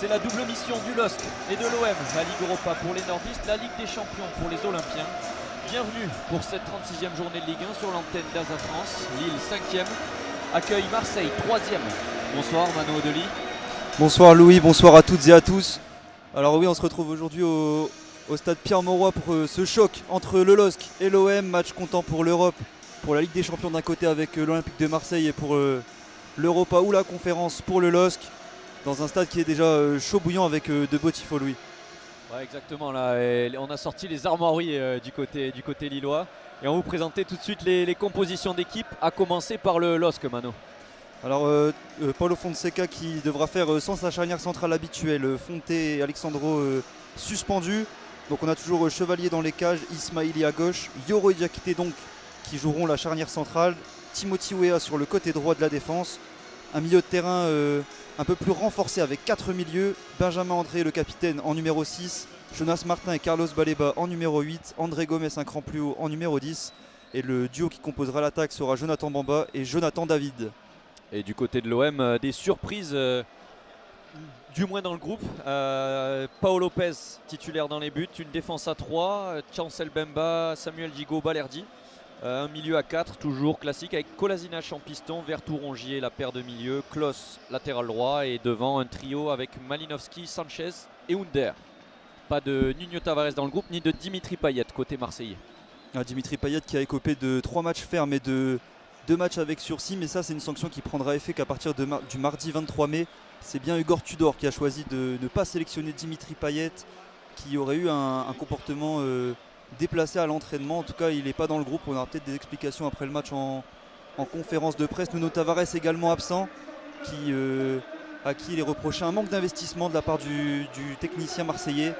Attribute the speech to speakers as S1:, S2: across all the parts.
S1: C'est la double mission du LOSC et de l'OM, la Ligue Europa pour les nordistes, la Ligue des champions pour les Olympiens. Bienvenue pour cette 36e journée de Ligue 1 sur l'antenne d'Asa France. Lille 5e accueille Marseille 3e. Bonsoir Mano Odeli.
S2: Bonsoir Louis, bonsoir à toutes et à tous. Alors oui, on se retrouve aujourd'hui au stade Pierre-Mauroy pour ce choc entre le LOSC et l'OM. Match comptant pour l'Europe, pour la Ligue des champions d'un côté avec l'Olympique de Marseille et pour l'Europa ou la conférence pour le LOSC. Dans un stade qui est déjà chaud bouillant avec de beaux tifos, Louis.
S1: Ouais, exactement, là on a sorti les armoiries du côté lillois et on vous présentait tout de suite les compositions d'équipe, à commencer par le LOSC, Mano.
S2: Alors Paulo Fonseca qui devra faire sans sa charnière centrale habituelle, Fonte et Alexandro suspendus. Donc on a toujours Chevalier dans les cages, Ismaili à gauche, Yoro et Diakité donc qui joueront la charnière centrale, Timothy Weah sur le côté droit de la défense, un milieu de terrain un peu plus renforcé avec 4 milieux, Benjamin André le capitaine en numéro 6, Jonas Martin et Carlos Baleba en numéro 8, André Gomes un cran plus haut en numéro 10 et le duo qui composera l'attaque sera Jonathan Bamba et Jonathan David.
S1: Et du côté de l'OM, des surprises du moins dans le groupe. Paolo Lopez titulaire dans les buts, une défense à 3, Chancel Bemba, Samuel Gigot, Balerdi. Un milieu à 4, toujours classique, avec Kolasinac en piston, Vertou Rongier la paire de milieu, Klos latéral droit et devant un trio avec Malinowski, Sanchez et Under. Pas de Nuno Tavares dans le groupe ni de Dimitri Payet côté marseillais.
S2: Dimitri Payet qui a écopé de 3 matchs fermes et de 2 matchs avec sursis, mais ça c'est une sanction qui prendra effet qu'à partir du mardi 23 mai. C'est bien Igor Tudor qui a choisi de ne pas sélectionner Dimitri Payet, qui aurait eu un comportement déplacé à l'entraînement. En tout cas il n'est pas dans le groupe, on aura peut-être des explications après le match en conférence de presse. Nuno Tavares également absent, à qui il est reproché un manque d'investissement de la part du technicien marseillais.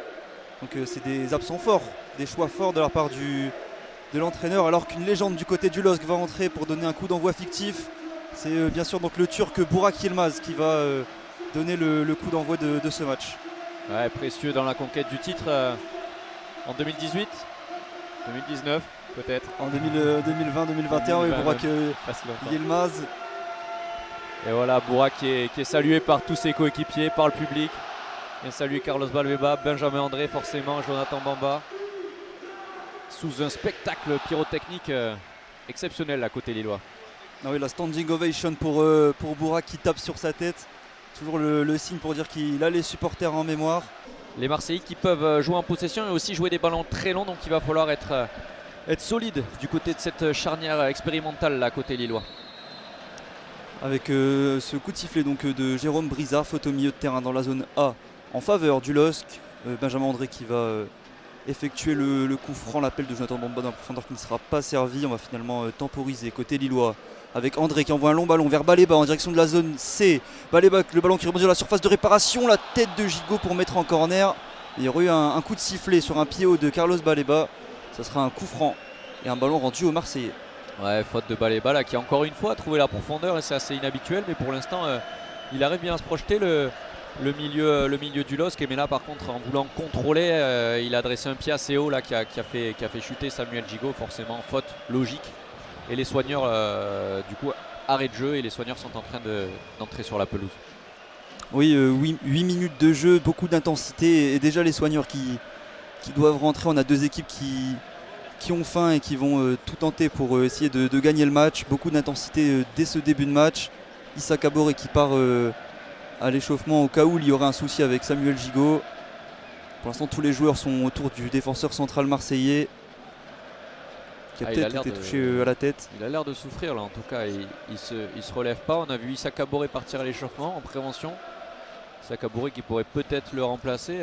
S2: Donc c'est des absents forts, des choix forts de la part de l'entraîneur, alors qu'une légende du côté du LOSC va entrer pour donner un coup d'envoi fictif. C'est bien sûr donc le Turc Burak Yilmaz qui va donner le coup d'envoi de ce match.
S1: Ouais, précieux dans la conquête du titre en 2018, 2019 peut-être.
S2: En 2020-2021, oui, Burak Yilmaz.
S1: Et voilà, Burak qui est salué par tous ses coéquipiers, par le public. Et salué Carlos Baleba, Benjamin André forcément, Jonathan Bamba. Sous un spectacle pyrotechnique exceptionnel à côté lillois.
S2: Ah oui, la standing ovation pour Burak qui tape sur sa tête. Toujours le signe pour dire qu'il a les supporters en mémoire.
S1: Les Marseillais qui peuvent jouer en possession et aussi jouer des ballons très longs, donc il va falloir être solide du côté de cette charnière expérimentale là, côté lillois.
S2: Avec ce coup de sifflet donc, de Jérôme Brizard, faute au milieu de terrain dans la zone A en faveur du LOSC. Benjamin André qui va effectuer le coup franc, l'appel de Jonathan Bamba dans la profondeur qui ne sera pas servi. On va finalement temporiser côté lillois avec André qui envoie un long ballon vers Baleba en direction de la zone C. Baleba, le ballon qui rebondit sur la surface de réparation, la tête de Gigot pour mettre en corner. Il y aurait eu un coup de sifflet sur un pied haut de Carlos Baleba. Ça sera un coup franc et un ballon rendu aux Marseillais.
S1: Ouais, faute de Baleba là, qui encore une fois a trouvé la profondeur et c'est assez inhabituel, mais pour l'instant il arrive bien à se projeter le milieu du LOSC. Mais là par contre en voulant contrôler, il a adressé un pied assez haut là, qui a fait chuter Samuel Gigot, forcément faute logique. Et les soigneurs du coup arrêt de jeu et les soigneurs sont en train d'entrer sur la pelouse.
S2: Oui, 8 minutes de jeu, beaucoup d'intensité et déjà les soigneurs qui doivent rentrer. On a deux équipes qui ont faim et qui vont tout tenter pour essayer de gagner le match. Beaucoup d'intensité dès ce début de match. Issa Kabore qui part à l'échauffement au cas où il y aurait un souci avec Samuel Gigot. Pour l'instant tous les joueurs sont autour du défenseur central marseillais qui a peut-être été touché à la tête.
S1: Il a l'air de souffrir là en tout cas, il se relève pas. On a vu Issa Kabore partir à l'échauffement en prévention. Issa Kabore qui pourrait peut-être le remplacer,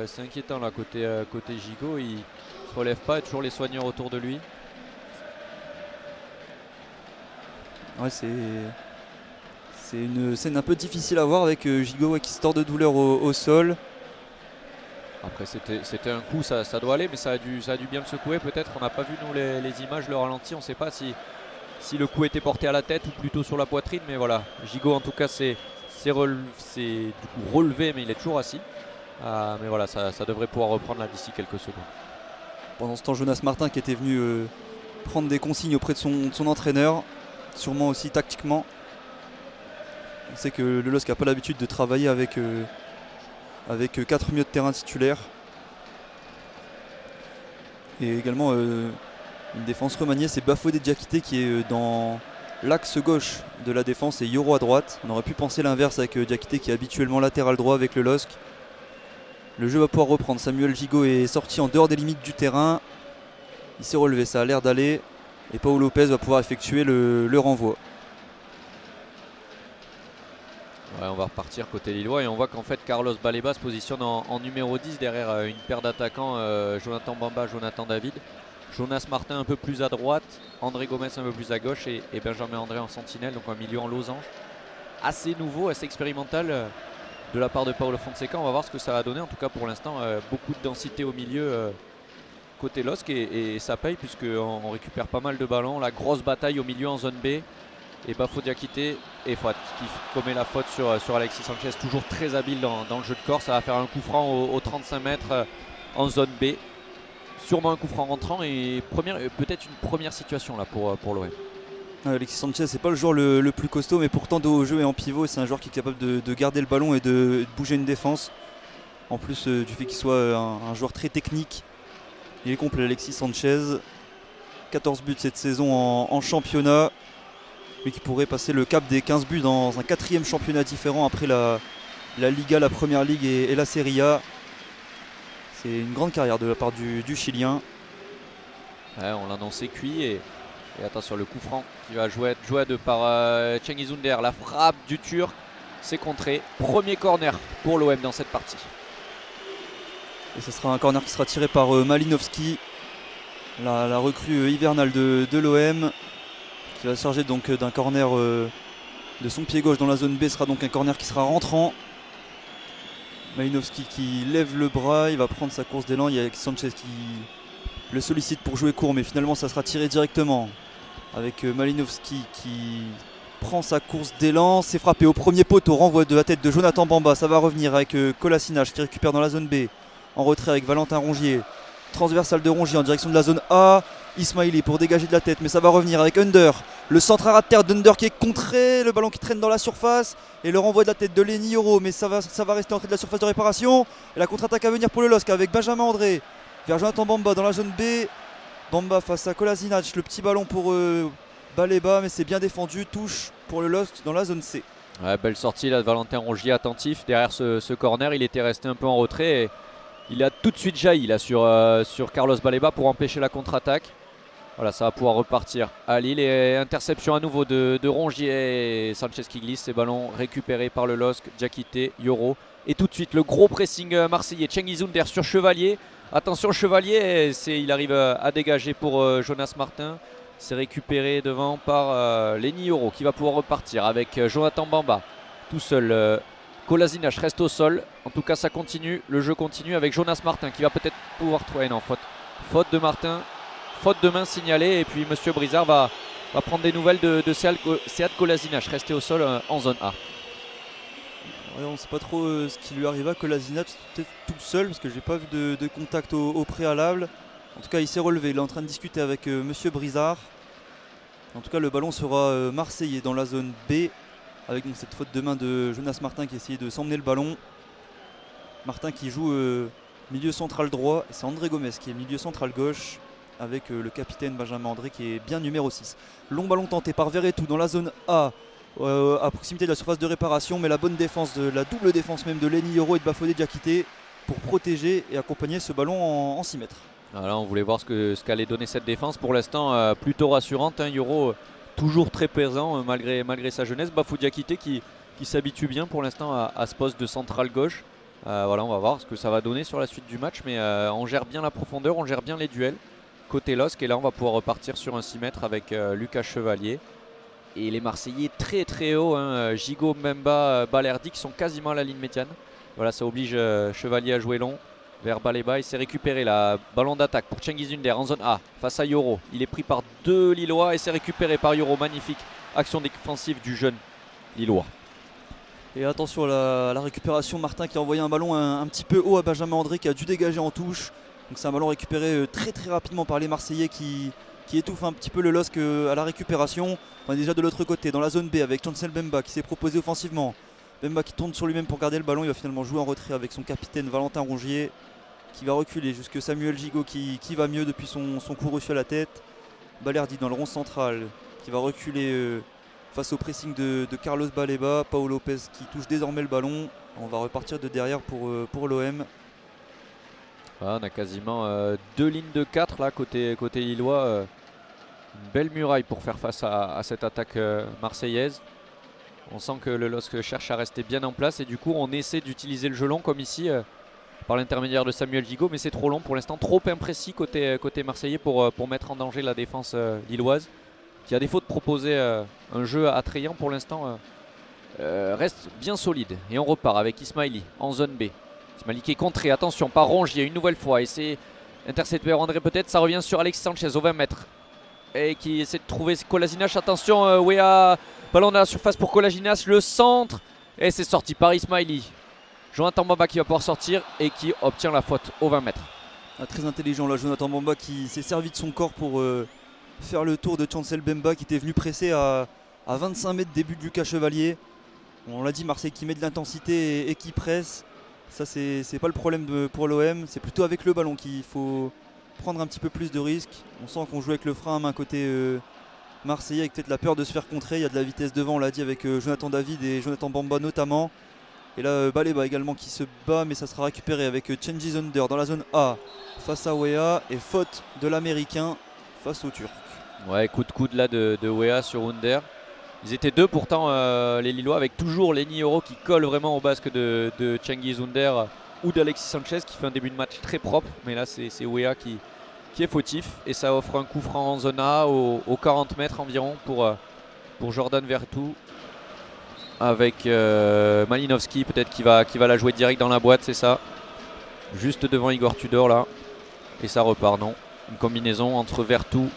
S1: c'est inquiétant là côté Gigot, il se relève pas, il y a toujours les soigneurs autour de lui.
S2: Ouais, c'est une scène un peu difficile à voir avec Gigot qui se tord de douleur au sol.
S1: Après c'était un coup, ça doit aller, mais ça a dû bien le secouer peut-être. On n'a pas vu nous les images, le ralenti, on ne sait pas si le coup était porté à la tête ou plutôt sur la poitrine, mais voilà, Gigot en tout cas c'est du coup relevé, mais il est toujours assis. Mais voilà, ça devrait pouvoir reprendre là d'ici quelques secondes.
S2: Pendant ce temps, Jonas Martin qui était venu prendre des consignes auprès de son entraîneur, sûrement aussi tactiquement. On sait que le LOSC n'a pas l'habitude de travailler avec avec 4 milieux de terrain titulaires. Et également une défense remaniée, c'est Bafodé Diakité qui est dans l'axe gauche de la défense et Yoro à droite. On aurait pu penser l'inverse avec Diakité qui est habituellement latéral droit avec le LOSC. Le jeu va pouvoir reprendre. Samuel Gigot est sorti en dehors des limites du terrain. Il s'est relevé, ça a l'air d'aller. Et Paolo Lopez va pouvoir effectuer le renvoi.
S1: Ouais, on va repartir côté lillois et on voit qu'en fait Carlos Baleba se positionne en numéro 10 derrière une paire d'attaquants, Jonathan Bamba, Jonathan David. Jonas Martin un peu plus à droite, André Gomez un peu plus à gauche et Benjamin André en sentinelle, donc un milieu en losange. Assez nouveau, assez expérimental de la part de Paulo Fonseca. On va voir ce que ça va donner. En tout cas pour l'instant, beaucoup de densité au milieu côté LOSC et ça paye puisqu'on récupère pas mal de ballons. La grosse bataille au milieu en zone B. Et Bafo Diakité et Fouad qui commet la faute sur Alexis Sanchez, toujours très habile dans le jeu de corps. Ça va faire un coup franc au 35 mètres en zone B. Sûrement un coup franc rentrant et peut-être une première situation là pour l'OM.
S2: Alexis Sanchez, c'est pas le joueur le plus costaud, mais pourtant dos au jeu et en pivot, c'est un joueur qui est capable de garder le ballon et de bouger une défense. En plus du fait qu'il soit un joueur très technique. Il est complet, Alexis Sanchez. 14 buts cette saison en championnat. Lui qui pourrait passer le cap des 15 buts dans un 4e championnat différent après la Liga, la Première Ligue et la Serie A. C'est une grande carrière de la part du Chilien.
S1: Ouais, on l'annonçait cuit et attention le coup franc qui va jouer par Cengiz Under. La frappe du Turc, c'est contré. Premier corner pour l'OM dans cette partie.
S2: Et ce sera un corner qui sera tiré par Malinovski, la recrue hivernale de l'OM. Qui va se charger donc d'un corner de son pied gauche dans la zone B. Sera donc un corner qui sera rentrant. Malinovski qui lève le bras, il va prendre sa course d'élan. Il y a Alexis Sanchez qui le sollicite pour jouer court, mais finalement ça sera tiré directement. Avec Malinovski qui prend sa course d'élan. C'est frappé au premier poteau, renvoi de la tête de Jonathan Bamba. Ça va revenir avec Kolasinac qui récupère dans la zone B. En retrait avec Valentin Rongier. Transversale de Rongier en direction de la zone A. Ismaili pour dégager de la tête, mais ça va revenir avec Under. Le centre à ras de terre d'Under qui est contré, le ballon qui traîne dans la surface et le renvoi de la tête de Lenny Yoro, mais ça va rester entré de la surface de réparation. Et la contre-attaque à venir pour le LOSC avec Benjamin André vers Jonathan Bamba dans la zone B. Bamba face à Kolasinac, le petit ballon pour Baleba, mais c'est bien défendu. Touche pour le LOSC dans la zone C.
S1: Ouais, belle sortie là de Valentin Rongier, attentif derrière ce corner. Il était resté un peu en retrait et il a tout de suite jailli là sur Carlos Baleba pour empêcher la contre-attaque. Voilà, ça va pouvoir repartir à Lille et interception à nouveau de Rongier et Sanchez qui glisse. Ces ballons récupérés par le LOSC, Diakité, Yoro. Et tout de suite le gros pressing marseillais, Cengiz Under sur Chevalier. Attention Chevalier, il arrive à dégager pour Jonas Martin. C'est récupéré devant par Lenny Yoro qui va pouvoir repartir avec Jonathan Bamba tout seul. Kolasinac reste au sol. En tout cas ça continue, le jeu continue avec Jonas Martin qui va peut-être pouvoir trouver. Non, faute de Martin. Faute de main signalée et puis Monsieur Brizard va prendre des nouvelles de Sead Kolasinac resté au sol en zone A.
S2: Ouais, on ne sait pas trop ce qui lui arrive à Kolasinac, peut-être tout seul parce que j'ai pas vu de contact au préalable. En tout cas il s'est relevé, il est en train de discuter avec Monsieur Brizard. En tout cas le ballon sera marseillais dans la zone B avec donc, cette faute de main de Jonas Martin qui essayait de s'emmener le ballon. Martin qui joue milieu central droit et c'est André Gomez qui est milieu central gauche. Avec le capitaine Benjamin André qui est bien numéro 6. Long ballon tenté par Verretou dans la zone A, à proximité de la surface de réparation, mais la bonne défense, la double défense même de Lenny Yoro et de Bafodé Diakité pour protéger et accompagner ce ballon en 6 mètres.
S1: Voilà, on voulait voir ce qu'allait donner cette défense. Pour l'instant plutôt rassurante, hein. Yoro toujours très présent malgré sa jeunesse. Bafodé Diakité qui s'habitue bien pour l'instant à ce poste de central gauche. Voilà, on va voir ce que ça va donner sur la suite du match, mais on gère bien la profondeur, on gère bien les duels côté LOSC et là on va pouvoir repartir sur un 6 mètres avec Lucas Chevalier et les Marseillais très très haut, hein, Gigot, Mbemba, Balerdi qui sont quasiment à la ligne médiane. Voilà, ça oblige Chevalier à jouer long vers Baleba. Il s'est récupéré là, ballon d'attaque pour Cengiz Under en zone A face à Yoro. Il est pris par 2 Lillois et c'est récupéré par Yoro. Magnifique action défensive du jeune Lillois.
S2: Et attention à la récupération, Martin qui a envoyé un ballon un petit peu haut à Benjamin André qui a dû dégager en touche. Donc c'est un ballon récupéré très très rapidement par les Marseillais qui étouffe un petit peu le LOSC à la récupération. On est déjà de l'autre côté dans la zone B avec Chancel Bemba qui s'est proposé offensivement Bemba qui tourne sur lui-même pour garder le ballon. Il va finalement jouer en retrait avec son capitaine Valentin Rongier qui va reculer jusque Samuel Gigot qui va mieux depuis son coup reçu à la tête. Balerdi dans le rond central qui va reculer face au pressing de Carlos Baleba. Pau Lopez qui touche désormais le ballon. On va repartir de derrière pour l'OM.
S1: Ah, on a quasiment 2 lignes de 4 là côté lillois. Une belle muraille pour faire face à cette attaque marseillaise. On sent que le LOSC cherche à rester bien en place et du coup on essaie d'utiliser le jeu long comme ici par l'intermédiaire de Samuel Gigot, mais c'est trop long pour l'instant, trop imprécis côté marseillais pour mettre en danger la défense lilloise qui, à défaut de proposer un jeu attrayant pour l'instant, reste bien solide. Et on repart avec Ismaili en zone B. Ismaili qui est contré, attention, par Rongier une nouvelle fois, et c'est intercepté André peut-être, ça revient sur Alexis Sanchez au 20 mètres. Et qui essaie de trouver Kolasinac, attention, Wea, ballon dans la surface pour Kolasinac, le centre, et c'est sorti par Ismaili. Jonathan Bamba qui va pouvoir sortir et qui obtient la faute au 20 mètres.
S2: Ah, très intelligent là, Jonathan Bamba qui s'est servi de son corps pour faire le tour de Chancel Bemba qui était venu presser à 25 mètres des buts de Lucas Chevalier. On l'a dit, Marseille qui met de l'intensité et qui presse. Ça c'est pas le problème pour l'OM, c'est plutôt avec le ballon qu'il faut prendre un petit peu plus de risques. On sent qu'on joue avec le frein à main côté marseillais avec peut-être la peur de se faire contrer. Il y a de la vitesse devant, on l'a dit, avec Jonathan David et Jonathan Bamba notamment. Et là Baleba également qui se bat, mais ça sera récupéré avec Cengiz Under dans la zone A face à Wea et faute de l'américain face au Turc.
S1: Ouais, coup de coude là de Wea sur Under. Ils étaient deux pourtant les Lillois, avec toujours Lenny Yoro qui colle vraiment au basque de Cengiz Under ou d'Alexis Sanchez qui fait un début de match très propre, mais là c'est Wea qui est fautif et ça offre un coup franc en zone A aux 40 mètres environ pour Jordan Vertou, avec Malinowski peut-être qui va la jouer direct dans la boîte, c'est ça, juste devant Igor Tudor là, et ça repart. Non, une combinaison entre Vertou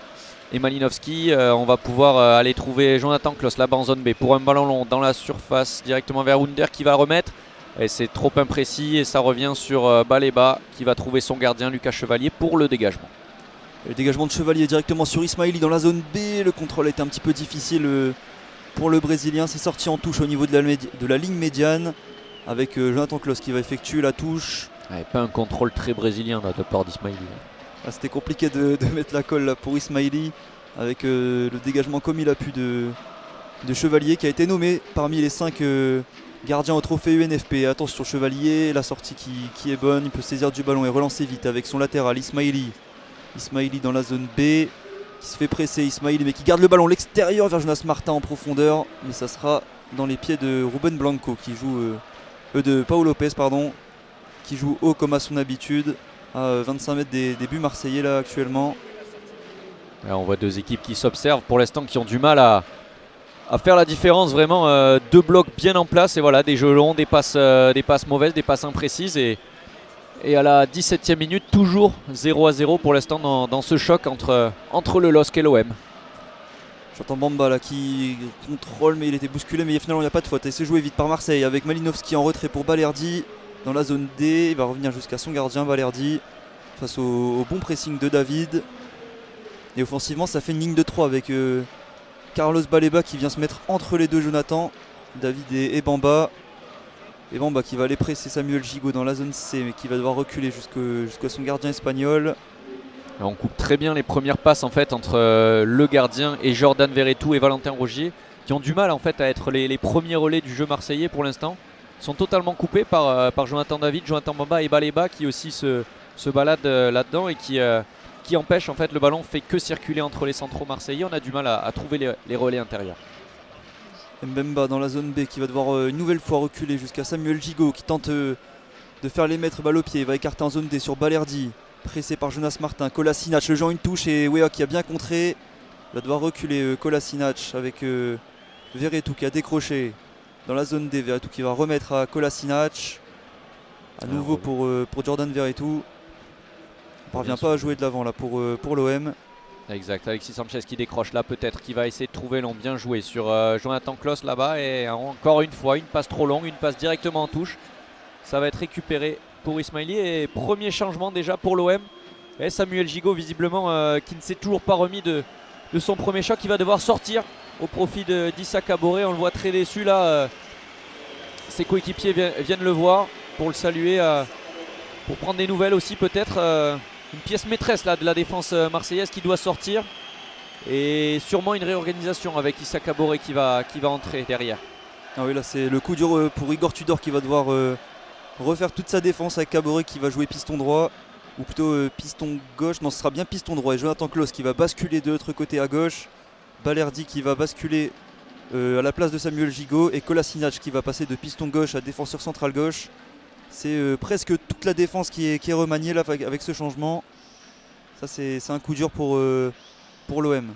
S1: et Malinowski. On va pouvoir aller trouver Jonathan Klaus là-bas en zone B pour un ballon long dans la surface directement vers Under qui va remettre, et c'est trop imprécis et ça revient sur Baleba qui va trouver son gardien Lucas Chevalier pour le dégagement.
S2: Le dégagement de Chevalier directement sur Ismaili dans la zone B. Le contrôle est un petit peu difficile pour le Brésilien. C'est sorti en touche au niveau de la ligne médiane avec Jonathan Klaus qui va effectuer la touche.
S1: Ouais, pas un contrôle très brésilien là, de la part d'Ismaili.
S2: Ah, c'était compliqué de mettre la colle là pour Ismaili avec le dégagement comme il a pu de Chevalier qui a été nommé parmi les 5 gardiens au trophée UNFP. Attention Chevalier, la sortie qui est bonne, il peut saisir du ballon et relancer vite avec son latéral Ismaili. Ismaili dans la zone B qui se fait presser, Ismaili mais qui garde le ballon l'extérieur vers Jonas Martin en profondeur, mais ça sera dans les pieds de Ruben Blanco qui joue de Pau Lopez pardon, qui joue haut comme à son habitude à 25 mètres des buts marseillais là actuellement.
S1: Là, on voit deux équipes qui s'observent pour l'instant, qui ont du mal à faire la différence vraiment. Deux blocs bien en place et voilà, des jeux longs, des passes mauvaises, des passes imprécises, et à la 17e minute toujours 0-0 pour l'instant dans ce choc entre le LOSC et l'OM.
S2: J'entends Bamba là qui contrôle, mais il était bousculé, mais finalement il n'y a pas de faute et c'est joué vite par Marseille avec Malinowski en retrait pour Balerdi dans la zone D. Il va revenir jusqu'à son gardien Balerdi face au bon pressing de David, et offensivement ça fait une ligne de 3 avec Carlos Baleba qui vient se mettre entre les deux Jonathan, David et Bamba. Et Bamba qui va aller presser Samuel Gigot dans la zone C, mais qui va devoir reculer jusqu'à son gardien espagnol.
S1: Et on coupe très bien les premières passes en fait entre le gardien et Jordan Verretou et Valentin Rongier, qui ont du mal en fait à être les premiers relais du jeu marseillais pour l'instant. Ils sont totalement coupés par Jonathan David, Jonathan Bamba et Baleba qui aussi se baladent là-dedans et qui empêchent en fait, le ballon fait que circuler entre les centraux marseillais. On a du mal à trouver les relais intérieurs.
S2: Mbemba dans la zone B qui va devoir une nouvelle fois reculer jusqu'à Samuel Gigot qui tente de faire les mettre balle au pied. Il va écarter en zone D sur Balerdi, pressé par Jonas Martin. Kolasinac, le joueur une touche et Wea qui a bien contré. Il va devoir reculer Kolasinac avec Verretou qui a décroché dans la zone D. Verretou qui va remettre à Kolasinac. À nouveau pour Jordan Verretou. On ne parvient pas à jouer de l'avant là pour l'OM.
S1: Exact, Alexis Sanchez qui décroche là peut-être, qui va essayer de trouver l'on bien joué sur Jonathan Klaus là-bas, et encore une fois une passe trop longue, une passe directement en touche. Ça va être récupéré pour Ismaili et premier changement déjà pour l'OM. Et Samuel Gigot visiblement qui ne s'est toujours pas remis de son premier choc, qui va devoir sortir au profit d'Issa Caboret. On le voit très déçu là. ses coéquipiers viennent le voir pour le saluer, pour prendre des nouvelles aussi peut-être. Une pièce maîtresse là, de la défense marseillaise qui doit sortir. Et sûrement une réorganisation avec Issa Kaboré qui va entrer derrière.
S2: Ah oui, là c'est le coup dur pour Igor Tudor qui va devoir refaire toute sa défense avec Kaboré qui va jouer piston droit. Ou plutôt piston gauche. Non, ce sera bien piston droit. Et Jonathan Klaus qui va basculer de l'autre côté à gauche. Balerdi qui va basculer à la place de Samuel Gigot. Et Kolasinac qui va passer de piston gauche à défenseur central gauche. C'est presque toute la défense qui est remaniée là, avec ce changement. Ça c'est un coup dur pour l'OM.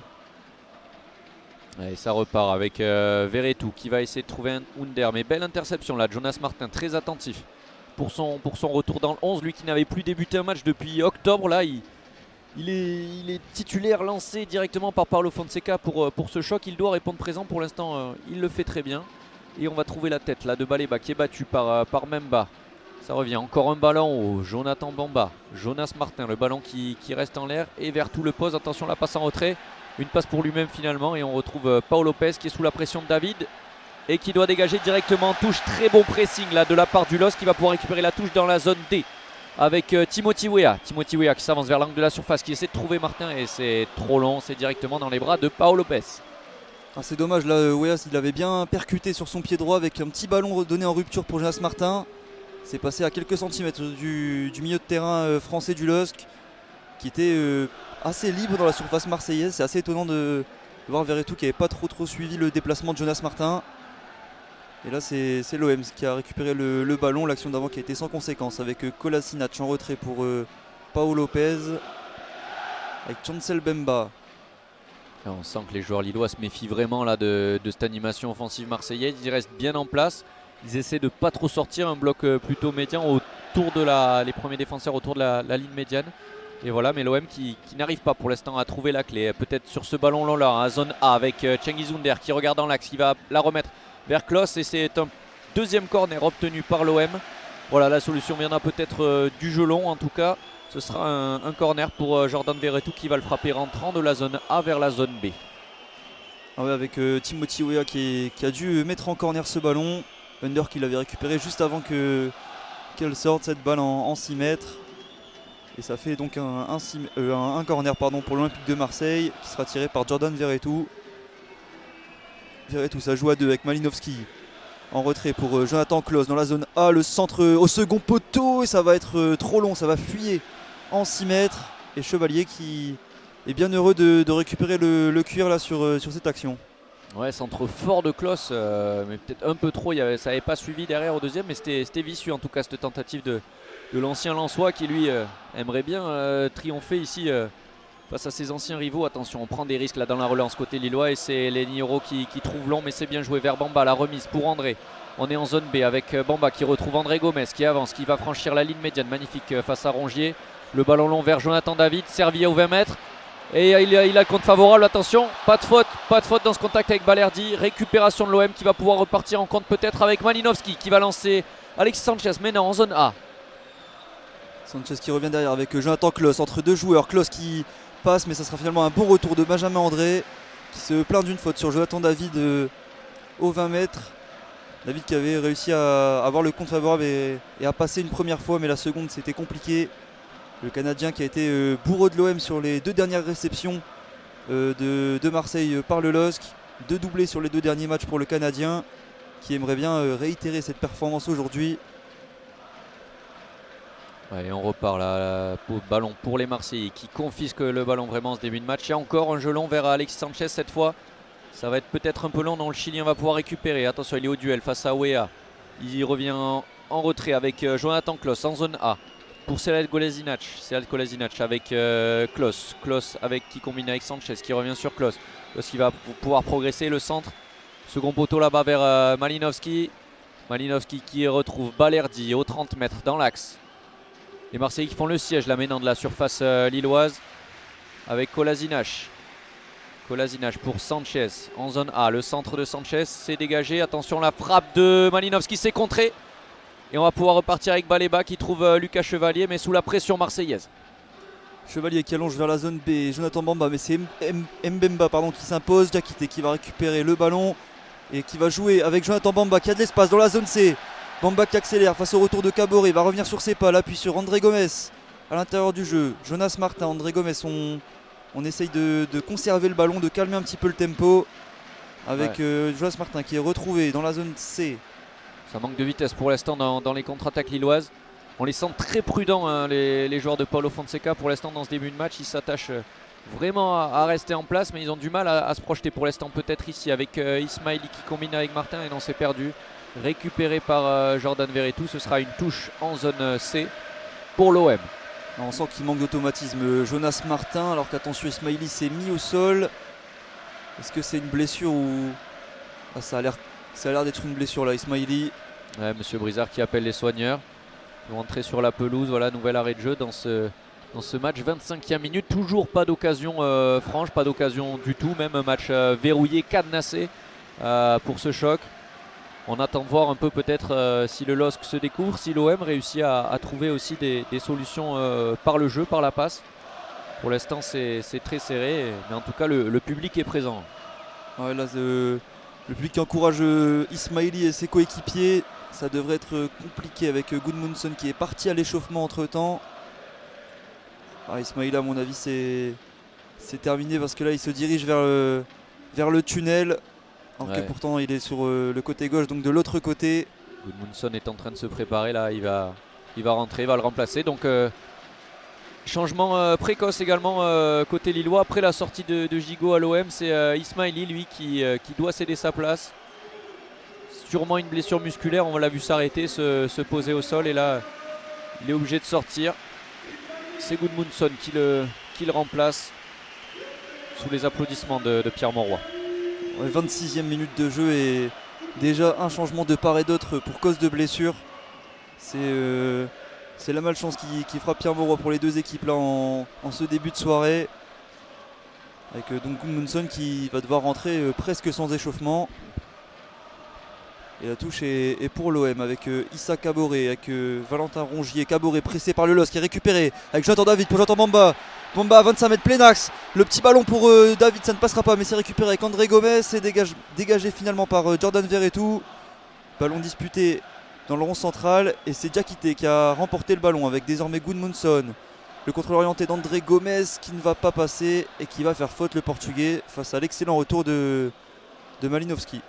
S1: Et ça repart avec Verretou qui va essayer de trouver un Under. Mais belle interception là, Jonas Martin très attentif pour son retour dans le 11. Lui qui n'avait plus débuté un match depuis octobre. Là il est titulaire, lancé directement par Paulo Fonseca pour ce choc. Il doit répondre présent pour l'instant, il le fait très bien. Et on va trouver la tête là de Baleba qui est battu par Memba. Ça revient, encore un ballon au Jonathan Bamba. Jonas Martin, le ballon qui reste en l'air et Verretou le pose. Attention, la passe en retrait. Une passe pour lui-même finalement et on retrouve Paul Lopez qui est sous la pression de David et qui doit dégager directement en touche. Très bon pressing là de la part du LOSC qui va pouvoir récupérer la touche dans la zone D avec Timothy Weah. Timothy Weah qui s'avance vers l'angle de la surface, qui essaie de trouver Martin et c'est trop long, c'est directement dans les bras de Paul Lopez.
S2: Ah, c'est dommage là, Weah il avait bien percuté sur son pied droit avec un petit ballon donné en rupture pour Jonas Martin. C'est passé à quelques centimètres du milieu de terrain français du LOSC qui était assez libre dans la surface marseillaise. C'est assez étonnant de voir Verretou qui n'avait pas trop suivi le déplacement de Jonas Martin. Et là c'est l'OM qui a récupéré le ballon. L'action d'avant qui a été sans conséquence avec Kolasinac en retrait pour Paul Lopez avec Chancel Bemba.
S1: Là, on sent que les joueurs lillois se méfient vraiment là, de cette animation offensive marseillaise. Ils restent bien en place. Ils essaient de ne pas trop sortir, un bloc plutôt médian autour de les premiers défenseurs autour de la ligne médiane. Et voilà, mais l'OM qui n'arrive pas pour l'instant à trouver la clé. Peut-être sur ce ballon long là, à zone A avec Cengiz Under qui regarde dans l'axe, qui va la remettre vers Klaus. Et c'est un deuxième corner obtenu par l'OM. Voilà, la solution viendra peut-être du jeu long. En tout cas, ce sera un corner pour Jordan Verretou qui va le frapper rentrant de la zone A vers la zone B.
S2: Ah ouais, avec Timothy Weah qui a dû mettre en corner ce ballon. Under qui l'avait récupéré juste avant qu'elle sorte cette balle en 6 mètres. Et ça fait donc un corner pour l'Olympique de Marseille qui sera tiré par Jordan Verretou. Verretou, ça joue à 2 avec Malinowski en retrait pour Jonathan Klaus dans la zone A. Le centre au second poteau et ça va être trop long, ça va fuyer en 6 mètres. Et Chevalier qui est bien heureux de récupérer le cuir là sur cette action.
S1: Ouais, centre fort de Klaus, mais peut-être un peu trop. Ça n'avait pas suivi derrière au deuxième, mais c'était vicieux en tout cas cette tentative de l'ancien Lensois qui lui aimerait bien triompher ici face à ses anciens rivaux. Attention, on prend des risques là dans la relance côté lillois et c'est Lenny Yoro qui trouve long, mais c'est bien joué vers Bamba. La remise pour André. On est en zone B avec Bamba qui retrouve André Gomez qui avance, qui va franchir la ligne médiane. Magnifique face à Rongier. Le ballon long vers Jonathan David, servi aux 20 mètres. Et il a le compte favorable, attention, pas de faute dans ce contact avec Balerdi. Récupération de l'OM qui va pouvoir repartir en compte peut-être avec Malinowski qui va lancer Alexis Sanchez, mais non, en zone A.
S2: Sanchez qui revient derrière avec Jonathan Klaus entre deux joueurs. Klaus qui passe, mais ça sera finalement un bon retour de Benjamin André qui se plaint d'une faute sur Jonathan David aux 20 mètres. David qui avait réussi à avoir le compte favorable et à passer une première fois, mais la seconde c'était compliqué. Le Canadien qui a été bourreau de l'OM sur les 2 dernières réceptions de Marseille par le LOSC. 2 doublés sur les 2 derniers matchs pour le Canadien qui aimerait bien réitérer cette performance aujourd'hui.
S1: Ouais, et on repart là, ballon pour les Marseillais qui confisquent le ballon vraiment en ce début de match. Et encore un jeu long vers Alexis Sanchez cette fois. Ça va être peut-être un peu long, non, le Chilien va pouvoir récupérer. Attention, il est au duel face à Weah. Il revient en retrait avec Jonathan Klaus en zone A. Pour Sead Kolasinac avec Klaus. Klaus qui combine avec Sanchez qui revient sur Klaus. Klaus qui va pouvoir progresser le centre. Second poteau là-bas vers Malinowski. Malinowski qui retrouve Balerdi aux 30 mètres dans l'axe. Les Marseillais qui font le siège là maintenant de la surface lilloise avec Kolasinac. Kolasinac pour Sanchez en zone A. Le centre de Sanchez s'est dégagé. Attention, la frappe de Malinowski s'est contrée. Et on va pouvoir repartir avec Baleba qui trouve Lucas Chevalier, mais sous la pression marseillaise.
S2: Chevalier qui allonge vers la zone B. Jonathan Bamba, mais c'est Mbemba qui s'impose. Diakité qui va récupérer le ballon. et qui va jouer avec Jonathan Bamba qui a de l'espace dans la zone C. Bamba qui accélère face au retour de Caboret, va revenir sur ses pas, l'appuie sur André Gomes à l'intérieur du jeu. Jonas Martin, André Gomes, on essaye de conserver le ballon, de calmer un petit peu le tempo avec Jonas Martin qui est retrouvé dans la zone C.
S1: Ça manque de vitesse pour l'instant dans les contre-attaques lilloises. On les sent très prudents, hein, les joueurs de Paulo Fonseca pour l'instant dans ce début de match. Ils s'attachent vraiment à rester en place, mais ils ont du mal à se projeter pour l'instant. Peut-être ici avec Ismaili qui combine avec Martin et non, c'est perdu. Récupéré par Jordan Verretou, ce sera une touche en zone C pour l'OM.
S2: On sent qu'il manque d'automatisme Jonas Martin, alors qu'attention, Ismaili s'est mis au sol. Est-ce que c'est une blessure ou ça a l'air d'être une blessure là, Ismaili.
S1: Ouais, Monsieur Brizard qui appelle les soigneurs. Ils vont entrer sur la pelouse, voilà, nouvel arrêt de jeu dans ce match, 25e minute. Toujours pas d'occasion franche, pas d'occasion du tout, même un match verrouillé, cadenassé pour ce choc. On attend de voir un peu peut-être si le LOSC se découvre, si l'OM réussit à trouver aussi des solutions par le jeu, par la passe. Pour l'instant c'est très serré, mais en tout cas le public est présent.
S2: Ouais, là, le public qui encourage Ismaili et ses coéquipiers. Ça devrait être compliqué avec Gudmundsson qui est parti à l'échauffement entre temps. Ismaili, à mon avis, c'est terminé parce que là il se dirige vers le tunnel. Alors que pourtant il est sur le côté gauche, donc de l'autre côté.
S1: Gudmundsson est en train de se préparer là, il va rentrer, il va le remplacer. Donc changement précoce également côté lillois. Après la sortie de Gigot à l'OM, c'est Ismaili lui qui doit céder sa place. Sûrement une blessure musculaire, on l'a vu s'arrêter, se poser au sol et là il est obligé de sortir. C'est Gudmundsson qui le remplace sous les applaudissements de Pierre Mauroy.
S2: 26e minute de jeu et déjà un changement de part et d'autre pour cause de blessure. C'est la malchance qui frappe Pierre Mauroy pour les deux équipes là en ce début de soirée. Avec donc Gudmundsson qui va devoir rentrer presque sans échauffement. Et la touche est pour l'OM avec Issa Caboret, avec Valentin Rongier. Caboret pressé par le LOSC qui est récupéré avec Jonathan David pour Jonathan Bamba. Bamba à 25 mètres plein axe. Le petit ballon pour David, ça ne passera pas, mais c'est récupéré avec André Gomes. C'est dégagé finalement par Jordan Verretou. Ballon disputé dans le rond central. Et c'est Diakité qui a remporté le ballon avec désormais Gudmundsson. Le contrôle orienté d'André Gomes qui ne va pas passer et qui va faire faute le Portugais face à l'excellent retour de Malinowski.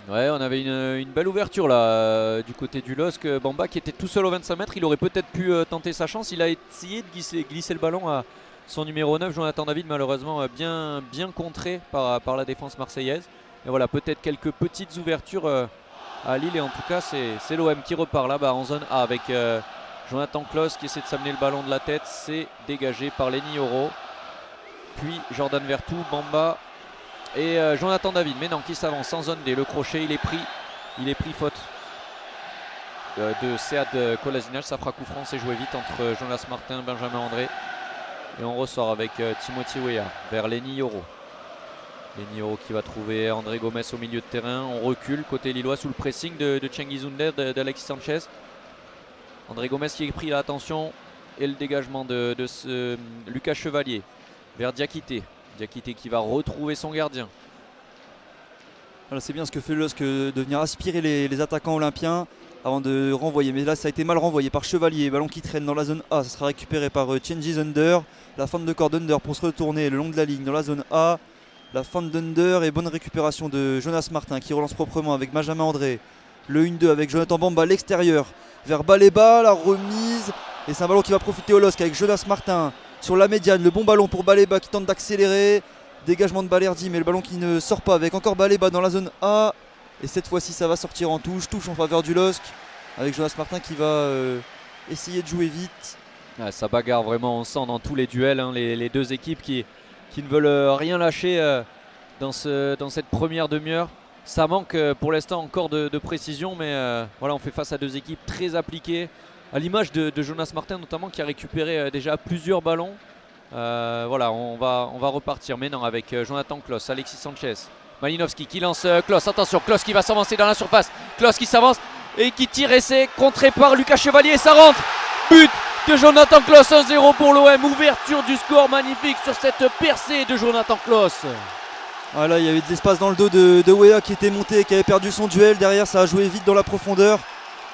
S1: Ouais, on avait une belle ouverture là du côté du LOSC. Bamba qui était tout seul aux 25 mètres, il aurait peut-être pu tenter sa chance. Il a essayé de glisser le ballon à son numéro 9, Jonathan David, malheureusement bien contré par la défense marseillaise. Et voilà, peut-être quelques petites ouvertures à Lille. Et en tout cas, c'est l'OM qui repart là-bas en zone A avec Jonathan Klaus qui essaie de s'amener le ballon de la tête. C'est dégagé par Lenny Oro. Puis Jordan Verretou, Bamba et Jonathan David, mais non, qui s'avance en zone D. Le crochet, il est pris faute de Sead Kolasinac. Ça fera coup franc, c'est joué vite entre Jonas Martin, Benjamin André. Et on ressort avec Timothy Weah vers Lenny Oro. Lenny Oro qui va trouver André Gomes au milieu de terrain. On recule côté lillois sous le pressing de Cengiz Under, d'Alexis Sanchez. André Gomes qui est pris à l'attention et le dégagement de Lucas Chevalier vers Diakité. Diakité qui va retrouver son gardien.
S2: Voilà, c'est bien ce que fait le LOSC de venir aspirer les attaquants olympiens avant de renvoyer. Mais là ça a été mal renvoyé par Chevalier. Ballon qui traîne dans la zone A. Ça sera récupéré par Cengiz Under. La fin de corps d'Under pour se retourner le long de la ligne dans la zone A. La fin d'Under et bonne récupération de Jonas Martin qui relance proprement avec Benjamin André. Le 1-2 avec Jonathan Bamba à l'extérieur vers Baleba. La remise. Et c'est un ballon qui va profiter au LOSC avec Jonas Martin sur la médiane. Le bon ballon pour Baleba qui tente d'accélérer. Dégagement de Balerdi, mais le ballon qui ne sort pas avec encore Baleba dans la zone A. Et cette fois-ci ça va sortir en touche en faveur du LOSC avec Jonas Martin qui va essayer de jouer vite.
S1: Ah, ça bagarre vraiment, on sent dans tous les duels hein, les deux équipes qui ne veulent rien lâcher dans cette première demi-heure. Ça manque pour l'instant encore de précision, mais voilà, on fait face à deux équipes très appliquées, à l'image de Jonas Martin notamment qui a récupéré déjà plusieurs ballons. Voilà, on va repartir maintenant avec Jonathan Klaus, Alexis Sanchez, Malinowski qui lance Klaus. Attention, Klaus qui va s'avancer dans la surface. Klaus qui s'avance et qui tire et c'est contré par Lucas Chevalier et ça rentre. But de Jonathan Klaus, 1-0 pour l'OM. Ouverture du score magnifique sur cette percée de Jonathan Klaus.
S2: Voilà, il y avait de l'espace dans le dos de Wea qui était monté et qui avait perdu son duel. Derrière, ça a joué vite dans la profondeur.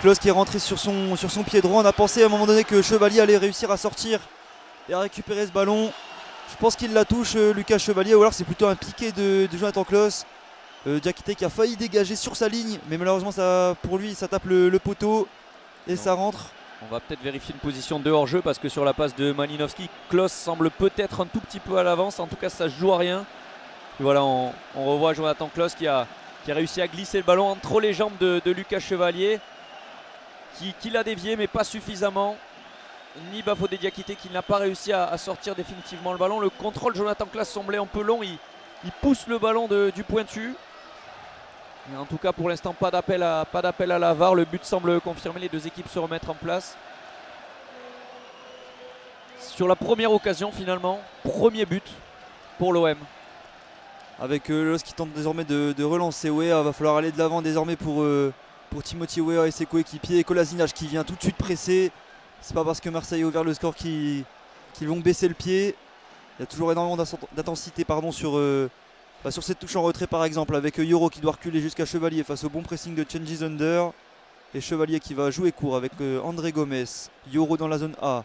S2: Klose qui est rentré sur son pied droit. On a pensé à un moment donné que Chevalier allait réussir à sortir et à récupérer ce ballon. Je pense qu'il la touche, Lucas Chevalier, ou alors c'est plutôt un piqué de Jonathan Klose. Diakité qui a failli dégager sur sa ligne, mais malheureusement pour lui ça tape le poteau et ça rentre.
S1: On va peut-être vérifier une position de hors-jeu parce que sur la passe de Malinowski, Klose semble peut-être un tout petit peu à l'avance. En tout cas, ça se joue à rien. Et voilà, on revoit Jonathan Klose qui a réussi à glisser le ballon entre les jambes de Lucas Chevalier, qui l'a dévié mais pas suffisamment. Ni Bafodé Diakité qui n'a pas réussi à sortir définitivement le ballon. Le contrôle Jonathan Klose semblait un peu long. Il pousse le ballon du pointu. Mais en tout cas, pour l'instant, pas d'appel à la VAR. Le but semble confirmer. Les deux équipes se remettent en place. Sur la première occasion, finalement, premier but pour l'OM.
S2: Avec le LOSC qui tente désormais de relancer Wea. Va falloir aller de l'avant désormais pour Timothy Wea et ses coéquipiers. Et Kolasinac qui vient tout de suite presser. C'est pas parce que Marseille a ouvert le score qu'ils vont baisser le pied. Il y a toujours énormément d'intensité sur cette touche en retrait par exemple, avec Yoro qui doit reculer jusqu'à Chevalier face au bon pressing de Changes Under. Et Chevalier qui va jouer court avec André Gomes. Yoro dans la zone A.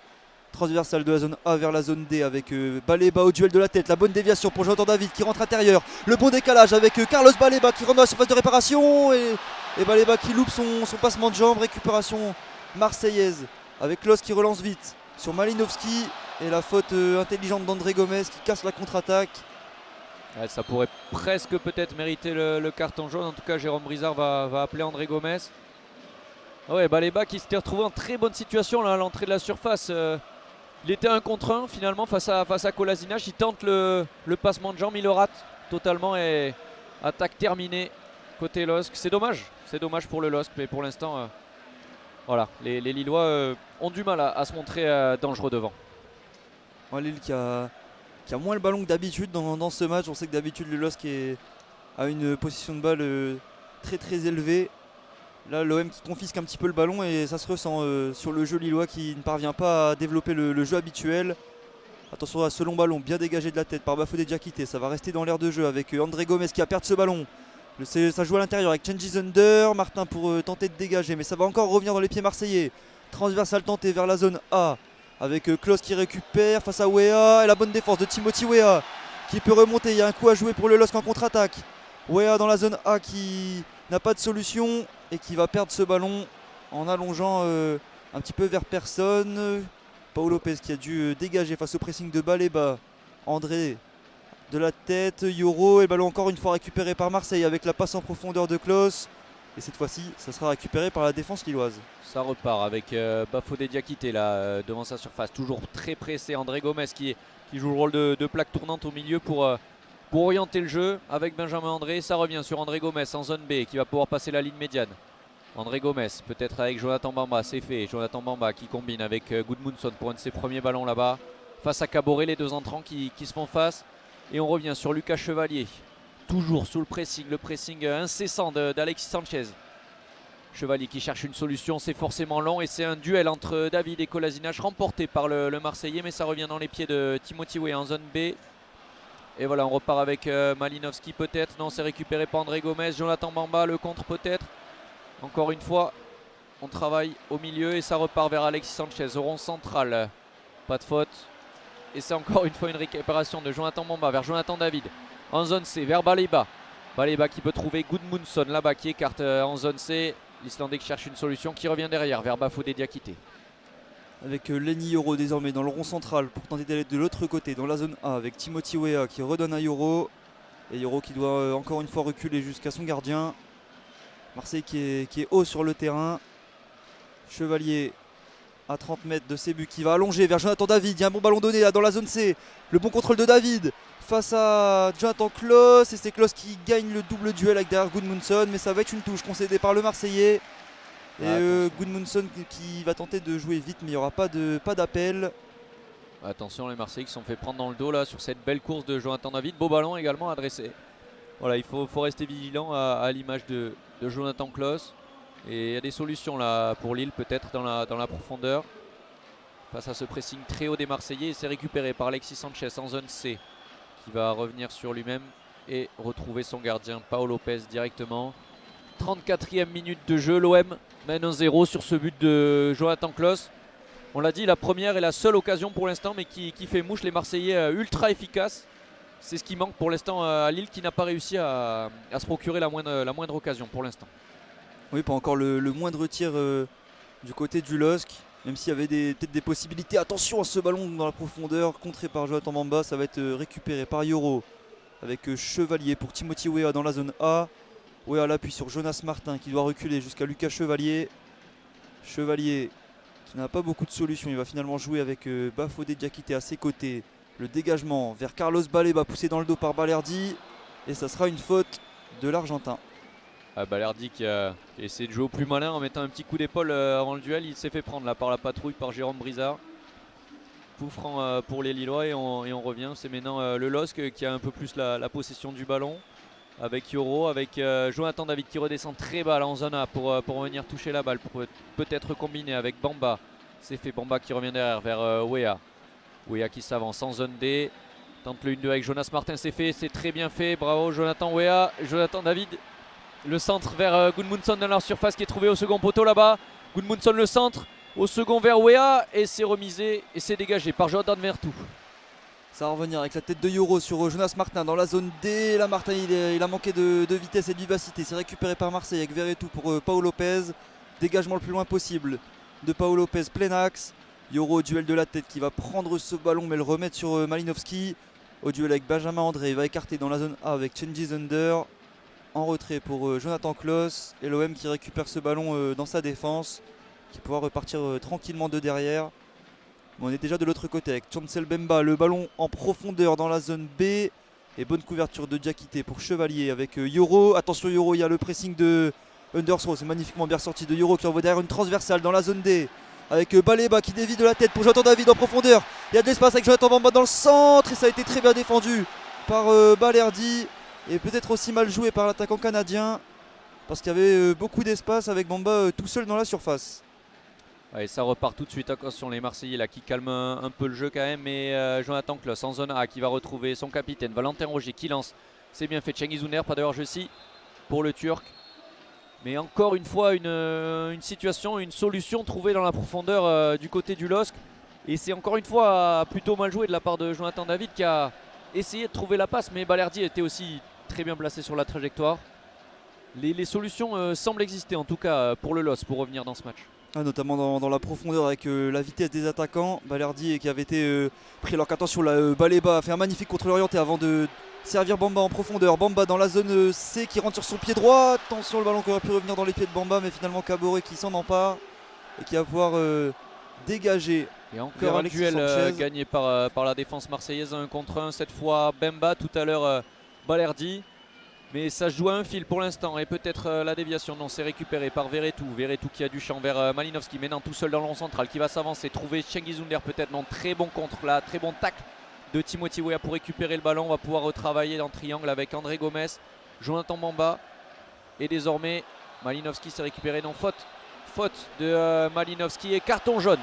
S2: Transversale de la zone A vers la zone D avec Baleba au duel de la tête. La bonne déviation pour Jonathan David qui rentre intérieur. Le bon décalage avec Carlos Baleba qui rentre dans la surface de réparation. Et Baleba qui loupe son passement de jambe. Récupération marseillaise avec Klose qui relance vite sur Malinowski. Et la faute intelligente d'André Gomes qui casse la contre-attaque.
S1: Ouais, ça pourrait presque peut-être mériter le carton jaune. En tout cas, Jérôme Brizard va appeler André Gomes. Ouais, Baleba qui s'était retrouvé en très bonne situation là, à l'entrée de la surface. Il était 1 contre 1 finalement face à Kolasinac. Il tente le passement de jambe, il le rate totalement et attaque terminée côté LOSC. C'est dommage pour le LOSC, mais pour l'instant, voilà, les Lillois ont du mal à se montrer dangereux devant.
S2: Lille qui a moins le ballon que d'habitude dans ce match. On sait que d'habitude le LOSC a une position de balle très très élevée. Là l'OM qui confisque un petit peu le ballon et ça se ressent sur le jeu lillois qui ne parvient pas à développer le jeu habituel. Attention à ce long ballon bien dégagé de la tête par Bafodé Diakité. Ça va rester dans l'air de jeu avec André Gomes qui a perdu ce ballon. Ça joue à l'intérieur avec Changes Under. Martin pour tenter de dégager, mais ça va encore revenir dans les pieds marseillais. Transversale tentée vers la zone A avec Klose qui récupère face à Wea. Et la bonne défense de Timothy Wea qui peut remonter. Il y a un coup à jouer pour le LOSC en contre-attaque. Wea dans la zone A qui n'a pas de solution et qui va perdre ce ballon en allongeant un petit peu vers personne. Paul Lopez qui a dû dégager face au pressing de Baleba. André de la tête, Yoro, et le ballon encore une fois récupéré par Marseille avec la passe en profondeur de Klose. Et cette fois-ci, ça sera récupéré par la défense lilloise.
S1: Ça repart avec Bafodé Diakité là devant sa surface, toujours très pressé. André Gomes qui joue le rôle de plaque tournante au milieu pour orienter le jeu avec Benjamin André. Ça revient sur André Gomes en zone B qui va pouvoir passer la ligne médiane. André Gomes peut-être avec Jonathan Bamba, c'est fait. Jonathan Bamba qui combine avec Gudmundsson pour un de ses premiers ballons là-bas. Face à Caboret, les deux entrants qui se font face. Et on revient sur Lucas Chevalier. Toujours sous le pressing incessant d'Alexis Sanchez. Chevalier qui cherche une solution, c'est forcément long et c'est un duel entre David et Kolasinac remporté par le Marseillais, mais ça revient dans les pieds de Timothy Wea en zone B. Et voilà, on repart avec Malinowski peut-être. Non, c'est récupéré par André Gomes. Jonathan Bamba, le contre peut-être. Encore une fois, on travaille au milieu et ça repart vers Alexis Sanchez au rond central. Pas de faute. Et c'est encore une fois une récupération de Jonathan Bamba vers Jonathan David. En zone C, vers Baleba. Baleba qui peut trouver Gudmundsson là-bas qui écarte en zone C. L'Islandais qui cherche une solution, qui revient derrière vers Bafodé Diakité.
S2: Avec Lenny Yoro désormais dans le rond central pour tenter d'aller de l'autre côté dans la zone A avec Timothy Wea qui redonne à Yoro. Et Yoro qui doit encore une fois reculer jusqu'à son gardien. Marseille qui est haut sur le terrain. Chevalier à 30 mètres de ses buts qui va allonger vers Jonathan David. Il y a un bon ballon donné là dans la zone C. Le bon contrôle de David face à Jonathan Klose. Et c'est Klose qui gagne le double duel avec derrière Gudmundsson. Mais ça va être une touche concédée par le Marseillais. Et Gudmundsson qui va tenter de jouer vite, mais il n'y aura pas d'appel.
S1: Attention, les Marseillais qui sont fait prendre dans le dos là sur cette belle course de Jonathan David. Beau ballon également adressé. Voilà, il faut rester vigilant à l'image de Jonathan Klose. Et il y a des solutions là pour Lille peut-être dans la profondeur. Face à ce pressing très haut des Marseillais. C'est récupéré par Alexis Sanchez en zone C. Qui va revenir sur lui-même. et retrouver son gardien Pau Lopez directement. 34e minute de jeu, l'OM mène 1-0 sur ce but de Jonathan Klaus. On l'a dit, la première et la seule occasion pour l'instant, mais qui fait mouche. Les Marseillais ultra efficaces. C'est ce qui manque pour l'instant à Lille, qui n'a pas réussi à se procurer la moindre occasion pour l'instant.
S2: Oui, pas encore le moindre tir du côté du LOSC, même s'il y avait peut-être des possibilités. Attention à ce ballon dans la profondeur, contré par Jonathan Bamba, ça va être récupéré par Yoro avec Chevalier pour Timothy Weah dans la zone A. Weah l'appui sur Jonas Martin qui doit reculer jusqu'à Lucas Chevalier. Chevalier qui n'a pas beaucoup de solutions, il va finalement jouer avec Bafodé Diakité à ses côtés. Le dégagement vers Carlos Baleba poussé dans le dos par Balerdi et ça sera une faute de l'Argentin.
S1: Balerdi qui a essayé de jouer au plus malin en mettant un petit coup d'épaule avant le duel. Il s'est fait prendre là par la patrouille par Jérôme Brizard. Coup franc pour les Lillois et on revient. C'est maintenant le LOSC qui a un peu plus la possession du ballon. Avec Yoro, avec Jonathan David qui redescend très bas en zone A pour venir toucher la balle, pour peut-être combiner avec Bamba. C'est fait, Bamba qui revient derrière vers Weah. Weah qui s'avance en zone D. Tente le 1-2 avec Jonas Martin, c'est fait, c'est très bien fait. Bravo Jonathan Weah, Jonathan David. Le centre vers Gudmundsson dans leur surface qui est trouvé au second poteau là-bas. Gudmundsson le centre, au second vers Weah et c'est remisé et c'est dégagé par Jordan Vertou.
S2: Ça va revenir avec la tête de Yoro sur Jonas Martin dans la zone D. Là Martin il a manqué de vitesse et de vivacité. C'est récupéré par Marseille avec Verretou pour Pau Lopez. Dégagement le plus loin possible de Pau Lopez, plein axe. Yoro au duel de la tête qui va prendre ce ballon mais le remettre sur Malinowski. Au duel avec Benjamin André, il va écarter dans la zone A avec Cengiz Under. En retrait pour Jonathan Klaus. Et l'OM qui récupère ce ballon dans sa défense. Qui pourra repartir tranquillement de derrière. On est déjà de l'autre côté avec Chancel Bemba, le ballon en profondeur dans la zone B. Et bonne couverture de Diakité pour Chevalier avec Yoro. Attention Yoro, il y a le pressing de Undersro, c'est magnifiquement bien sorti de Yoro qui envoie derrière une transversale dans la zone D. Avec Baleba qui dévie de la tête pour Jonathan David en profondeur. Il y a de l'espace avec Jonathan Bamba dans le centre et ça a été très bien défendu par Balerdi. Et peut-être aussi mal joué par l'attaquant canadien. Parce qu'il y avait beaucoup d'espace avec Bamba tout seul dans la surface.
S1: Et ça repart tout de suite. Attention les Marseillais là qui calment un peu le jeu quand même. Mais Jonathan Klaus en zone A qui va retrouver son capitaine Valentin Roger qui lance. C'est bien fait. Cengiz Under, pas de hors-jeu pour le Turc. Mais encore une fois une situation, une solution trouvée dans la profondeur du côté du LOSC. Et c'est encore une fois plutôt mal joué de la part de Jonathan David qui a essayé de trouver la passe. Mais Balerdi était aussi très bien placé sur la trajectoire. Les solutions semblent exister en tout cas pour le LOSC pour revenir dans ce match.
S2: Notamment dans la profondeur avec la vitesse des attaquants. Balerdi qui avait été pris alors qu'attention là, Baleba a fait un magnifique contrôle orienté avant de servir Bamba en profondeur. Bamba dans la zone C qui rentre sur son pied droit. Attention le ballon qui aurait pu revenir dans les pieds de Bamba mais finalement Caboret qui s'en empare et qui va pouvoir dégager.
S1: Et encore un duel gagné par la défense marseillaise, 1 contre 1 cette fois Bemba, tout à l'heure Balerdi. Mais ça se joue à un fil pour l'instant et peut-être la déviation. Non, c'est récupéré par Verretou. Verretou qui a du champ vers Malinowski. Maintenant tout seul dans le rond central qui va s'avancer. Trouver Cengiz Under peut-être. Non, très bon contre là. Très bon tacle de Timothy Weah pour récupérer le ballon. On va pouvoir retravailler dans le triangle avec André Gomes, Jonathan Bamba. Et désormais Malinowski s'est récupéré. Non, faute de Malinowski et carton jaune.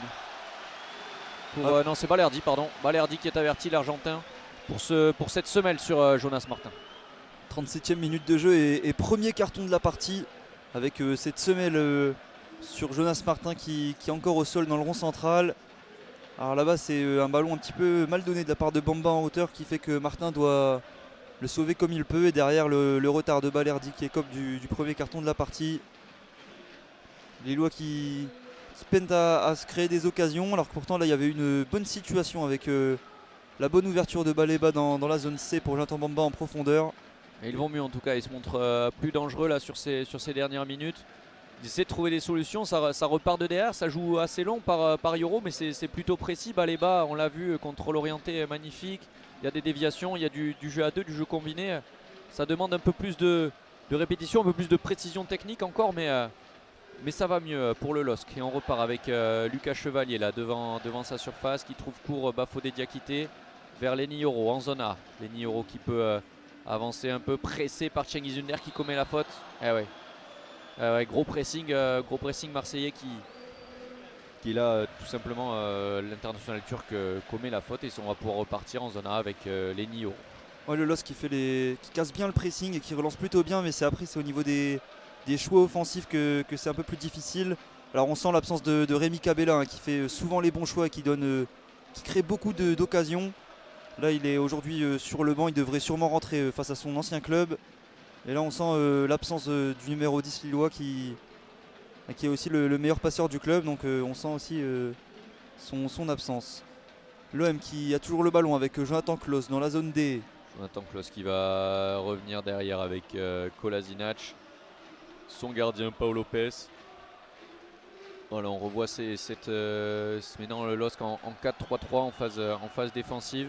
S1: Non, c'est Balerdi, pardon. Balerdi qui est averti, l'Argentin, pour cette semelle sur Jonas Martin.
S2: 37e minute de jeu et premier carton de la partie avec cette semelle sur Jonas Martin qui est encore au sol dans le rond central. Alors là-bas c'est un ballon un petit peu mal donné de la part de Bamba en hauteur qui fait que Martin doit le sauver comme il peut et derrière le retard de Balerdi qui écope du premier carton de la partie. Les Lillois qui peinent à se créer des occasions alors que pourtant là il y avait une bonne situation avec la bonne ouverture de Baleba dans la zone C pour Jonathan Bamba en profondeur.
S1: Et ils vont mieux en tout cas, ils se montrent plus dangereux là sur ces dernières minutes. Ils essaient de trouver des solutions, ça repart de derrière, ça joue assez long par Yoro mais c'est plutôt précis. Baleba, on l'a vu, contrôle orienté magnifique, il y a des déviations, il y a du jeu à deux, du jeu combiné. Ça demande un peu plus de répétition, un peu plus de précision technique encore mais ça va mieux pour le LOSC. Et on repart avec Lucas Chevalier là devant sa surface qui trouve court Bafodé Diakité vers Lenny Yoro en zone A. Lenny Yoro qui peut avancer un peu, pressé par Cengiz Under qui commet la faute. Gros pressing marseillais qui là tout simplement l'international turc commet la faute et on va pouvoir repartir en zone A avec Lenny Yoro.
S2: Ouais, le LOSC qui casse bien le pressing et qui relance plutôt bien, mais c'est au niveau des choix offensifs que c'est un peu plus difficile. Alors on sent l'absence de Rémi Cabella qui fait souvent les bons choix et qui crée beaucoup d'occasions. Là il est aujourd'hui sur le banc, il devrait sûrement rentrer face à son ancien club. Et là on sent l'absence du numéro 10 lillois qui est aussi le meilleur passeur du club, donc on sent aussi son absence. L'OM qui a toujours le ballon avec Jonathan Klaus dans la zone D.
S1: Jonathan Klaus qui va revenir derrière avec Kolasinac, son gardien Paul Lopez. Voilà, on revoit maintenant le LOSC en 4-3-3 en phase défensive.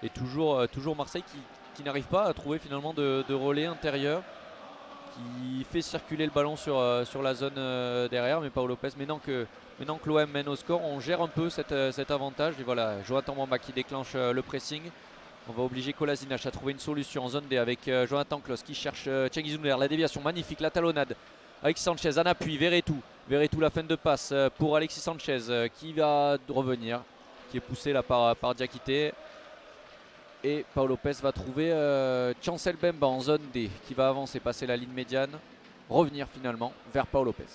S1: Et toujours Marseille qui n'arrive pas à trouver finalement de relais intérieur, qui fait circuler le ballon sur la zone derrière, mais Paul Lopez, maintenant que l'OM mène au score, on gère un peu cet avantage. Et voilà, Jonathan Bamba qui déclenche le pressing. On va obliger Kolasinac à trouver une solution en zone D avec Jonathan Klaus qui cherche Cengiz Under. La déviation magnifique, la talonnade. Alexis Sanchez en appui, Verretou, la fin de passe pour Alexis Sanchez qui va revenir, qui est poussé là par Diakité. Et Paul Lopez va trouver Chancel Bemba en zone D qui va avancer, passer la ligne médiane, revenir finalement vers Paul Lopez.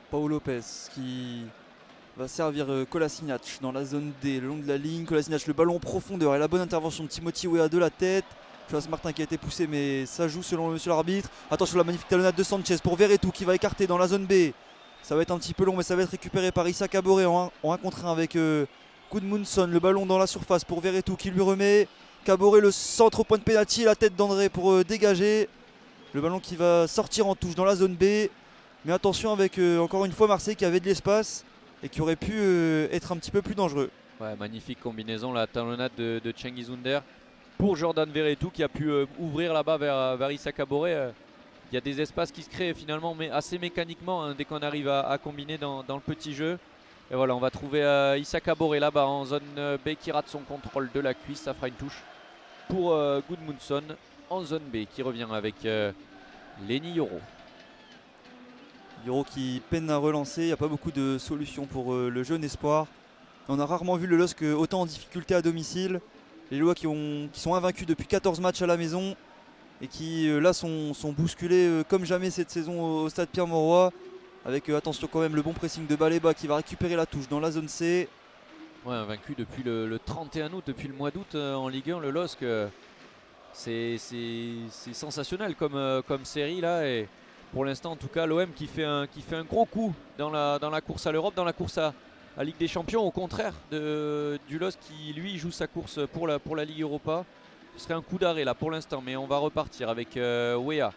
S2: Paul Lopez qui va servir Kolasinac dans la zone D, le long de la ligne. Kolasinac, le ballon en profondeur et la bonne intervention de Timothy Weah de la tête. Jonas Martin qui a été poussé, mais ça joue selon monsieur l'arbitre. Attention, la magnifique talonnade de Sanchez pour Verretou qui va écarter dans la zone B. Ça va être un petit peu long, mais ça va être récupéré par Issa Kaboré en 1 contre 1 avec Gudmundsson. Le ballon dans la surface pour Verretou qui lui remet. Kaboré, le centre au point de pénalty, la tête d'André pour dégager. Le ballon qui va sortir en touche dans la zone B. Mais attention avec encore une fois Marseille qui avait de l'espace et qui aurait pu être un petit peu plus dangereux.
S1: Ouais, magnifique combinaison, la talonnade de Cengiz Under pour Jordan Verretou qui a pu ouvrir là-bas vers Issa Kaboré. Il y a des espaces qui se créent finalement, mais assez mécaniquement dès qu'on arrive à combiner dans le petit jeu. Et voilà, on va trouver Issa Kaboré là-bas en zone B qui rate son contrôle de la cuisse. Ça fera une touche pour Gudmundsson en zone B qui revient avec Lenny Yoro.
S2: Yoro qui peine à relancer, il n'y a pas beaucoup de solutions pour le jeune espoir. On a rarement vu le LOSC autant en difficulté à domicile. Les Lillois qui sont invaincus depuis 14 matchs à la maison et qui là sont bousculés comme jamais cette saison au stade Pierre-Mauroy. Avec attention quand même le bon pressing de Baleba qui va récupérer la touche dans la zone C.
S1: Ouais, invaincu depuis le 31 août, depuis le mois d'août en Ligue 1, le LOSC. C'est sensationnel comme série là. Et pour l'instant en tout cas l'OM qui fait un gros coup dans la course à l'Europe, dans la course à Ligue des Champions, au contraire du LOSC qui lui joue sa course pour la Ligue Europa. Ce serait un coup d'arrêt là pour l'instant, mais on va repartir avec Weah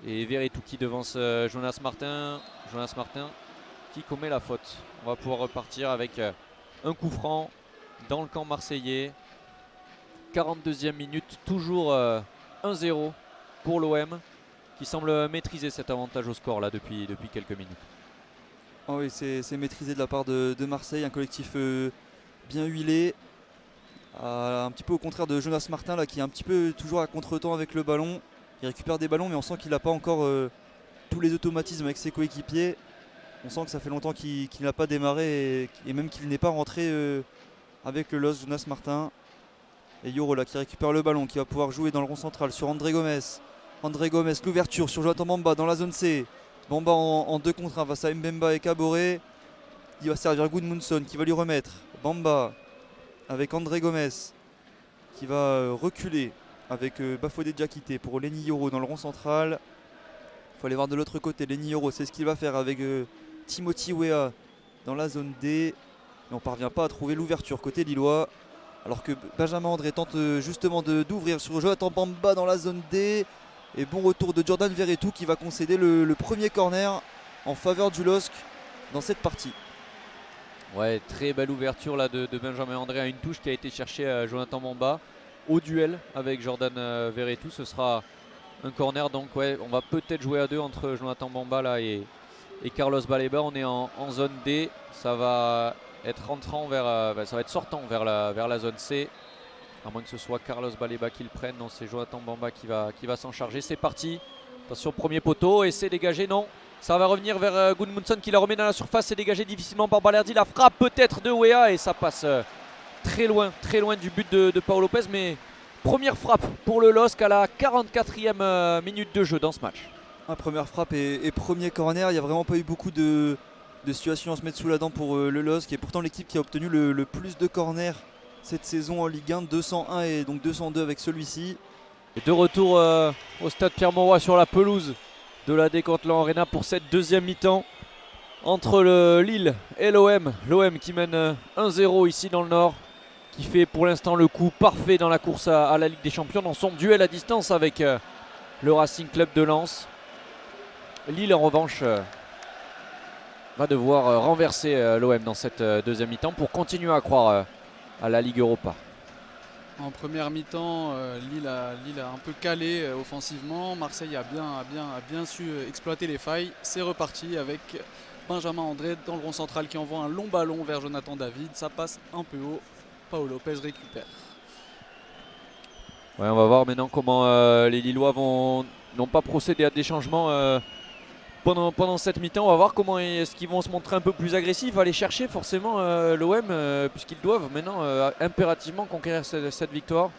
S1: et Verretou qui devance Jonas Martin qui commet la faute. On va pouvoir repartir avec un coup franc dans le camp marseillais. 42e minute, toujours 1-0 pour l'OM qui semble maîtriser cet avantage au score là depuis quelques minutes.
S2: Oh oui, c'est maîtrisé de la part de Marseille, un collectif bien huilé. Un petit peu au contraire de Jonas Martin là, qui est un petit peu toujours à contre-temps avec le ballon. Il récupère des ballons mais on sent qu'il n'a pas encore tous les automatismes avec ses coéquipiers. On sent que ça fait longtemps qu'il n'a pas démarré et même qu'il n'est pas rentré avec le LOSC, Jonas Martin. Et Yoro là qui récupère le ballon, qui va pouvoir jouer dans le rond central sur André Gomes. André Gomes, l'ouverture sur Jonathan Bamba dans la zone C. Bamba en 2 contre 1 face à Mbemba et Kaboré. Il va servir Gudmundsson qui va lui remettre. Bamba avec André Gomes qui va reculer avec Bafodé Diakité pour Lenny Yoro dans le rond central. Il faut aller voir de l'autre côté. Lenny Yoro, c'est ce qu'il va faire avec Timothy Weah dans la zone D. Mais on ne parvient pas à trouver l'ouverture côté lillois. Alors que Benjamin André tente justement d'ouvrir sur Jonathan Bamba dans la zone D. Et bon retour de Jordan Verretou qui va concéder le premier corner en faveur du LOSC dans cette partie.
S1: Ouais, très belle ouverture là de Benjamin André à une touche qui a été cherchée à Jonathan Bamba au duel avec Jordan Verretou. Ce sera un corner, donc ouais, on va peut-être jouer à 2 entre Jonathan Bamba là et Carlos Baleba. On est en zone D, ça va être ça va être sortant vers la zone C. À moins que ce soit Carlos Baleba qui le prenne. Non, c'est Jonathan Bamba qui va s'en charger. C'est parti. Attention, premier poteau. Et c'est dégagé. Non. Ça va revenir vers Gudmundsson qui la remet dans la surface. C'est dégagé difficilement par Balerdi. La frappe peut-être de Weah. Et ça passe très loin du but de Paul Lopez. Mais Première frappe pour le LOSC à la 44e minute de jeu dans ce match.
S2: Première frappe et premier corner. Il n'y a vraiment pas eu beaucoup de situations à se mettre sous la dent pour le LOSC, qui est pourtant l'équipe qui a obtenu le plus de corners cette saison en Ligue 1, 201 et donc 202 avec celui-ci.
S1: Et de retour au stade Pierre-Mauroy sur la pelouse de la Decathlon Arena pour cette deuxième mi-temps entre le Lille et l'OM. L'OM qui mène 1-0 ici dans le Nord, qui fait pour l'instant le coup parfait dans la course à la Ligue des Champions dans son duel à distance avec le Racing Club de Lens. Lille en revanche va devoir renverser l'OM dans cette deuxième mi-temps pour continuer à croire à la Ligue Europa.
S3: En première mi-temps, Lille a un peu calé offensivement. Marseille a bien su exploiter les failles. C'est reparti avec Benjamin André dans le rond central qui envoie un long ballon vers Jonathan David. Ça passe un peu haut. Paolo Lopez récupère.
S1: Ouais, on va voir maintenant comment les Lillois n'ont pas procédé à des changements pendant cette mi-temps. On va voir comment est-ce qu'ils vont se montrer un peu plus agressifs, aller chercher forcément l'OM puisqu'ils doivent maintenant impérativement conquérir cette victoire.